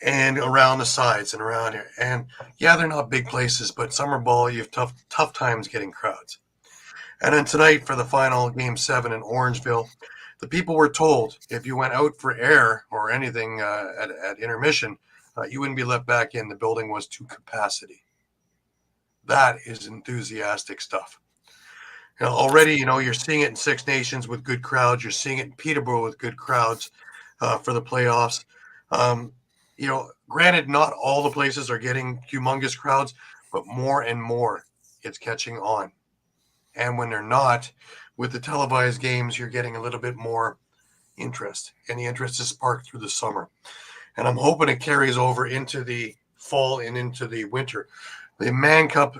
and around the sides and around here. And they're not big places, but summer ball, you have tough times getting crowds. And then tonight for the final game 7 in Orangeville, the people were told if you went out for air or anything at intermission, you wouldn't be let back in. The building was to capacity. That is enthusiastic stuff. Already, you're seeing it in Six Nations with good crowds. You're seeing it in Peterborough with good crowds for the playoffs. Granted, not all the places are getting humongous crowds, but more and more it's catching on. And when they're not, with the televised games, you're getting a little bit more interest. And the interest is sparked through the summer. And I'm hoping it carries over into the fall and into the winter. The Man Cup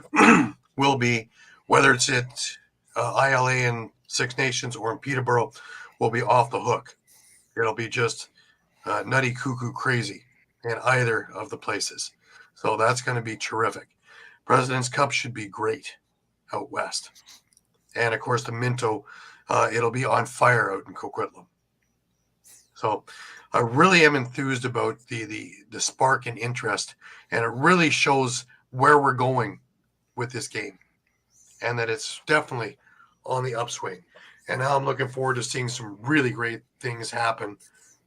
will be, whether it's at ILA in Six Nations or in Peterborough, will be off the hook. It'll be just nutty, cuckoo, crazy in either of the places. So that's going to be terrific. President's Cup should be great out west. And, of course, the Minto, it'll be on fire out in Coquitlam. So I really am enthused about the spark and interest, and it really shows where we're going with this game and that it's definitely on the upswing. And now I'm looking forward to seeing some really great things happen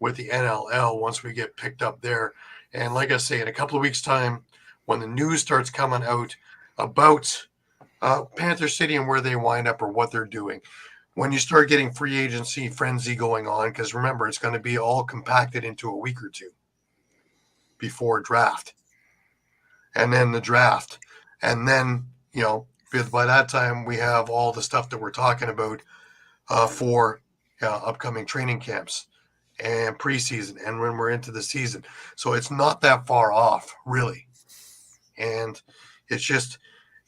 with the NLL once we get picked up there. And like I say, in a couple of weeks' time, when the news starts coming out about Panther City and where they wind up or what they're doing, when you start getting free agency frenzy going on, because remember, it's going to be all compacted into a week or two before draft. And then the draft. And then, by that time, we have all the stuff that we're talking about for upcoming training camps and preseason and when we're into the season. So it's not that far off, really. And it's just,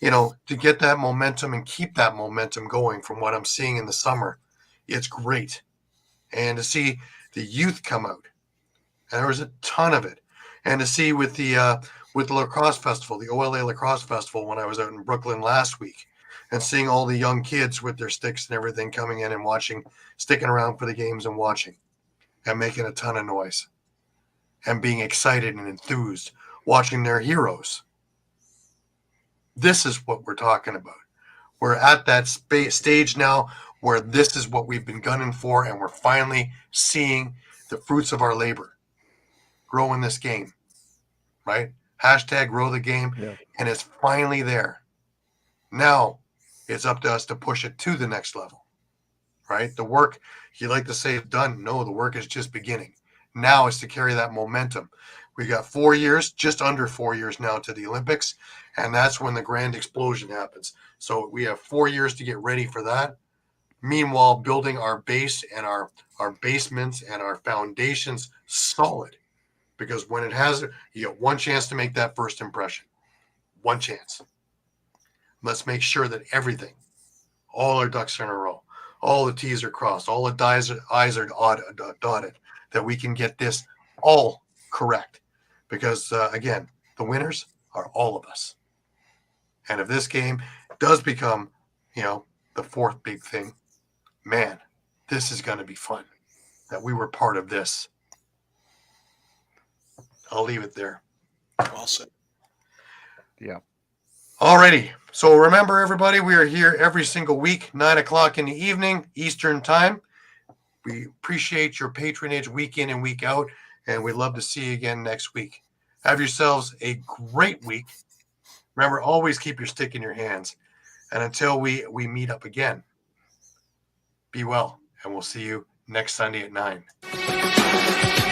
to get that momentum and keep that momentum going from what I'm seeing in the summer, it's great. And to see the youth come out, and there was a ton of it. And to see with the Lacrosse Festival, the OLA Lacrosse Festival, when I was out in Brooklyn last week, and seeing all the young kids with their sticks and everything coming in and watching, sticking around for the games and watching, and making a ton of noise, and being excited and enthused, watching their heroes. This is what we're talking about. We're at that stage now where this is what we've been gunning for, and we're finally seeing the fruits of our labor grow in this game, right? Hashtag grow the game, and it's finally there. Now it's up to us to push it to the next level, right? The work, you like to say, is done. No, the work is just beginning. Now it's to carry that momentum. We got 4 years, just under 4 years now to the Olympics, and that's when the grand explosion happens. So we have 4 years to get ready for that. Meanwhile, building our base and our basements and our foundations solid, because when it has, you get one chance to make that first impression. One chance. Let's make sure that everything, all our ducks are in a row, all the T's are crossed, all the I's are dotted, that we can get this all correct. Because, again, the winners are all of us. And if this game does become, the fourth big thing, man, this is going to be fun, that we were part of this. I'll leave it there. Well said. Yeah. Alrighty. So remember, everybody, we are here every single week, 9 o'clock in the evening, Eastern time. We appreciate your patronage week in and week out, and we'd love to see you again next week. Have yourselves a great week. Remember, always keep your stick in your hands. And until we meet up again, be well, and we'll see you next Sunday at 9.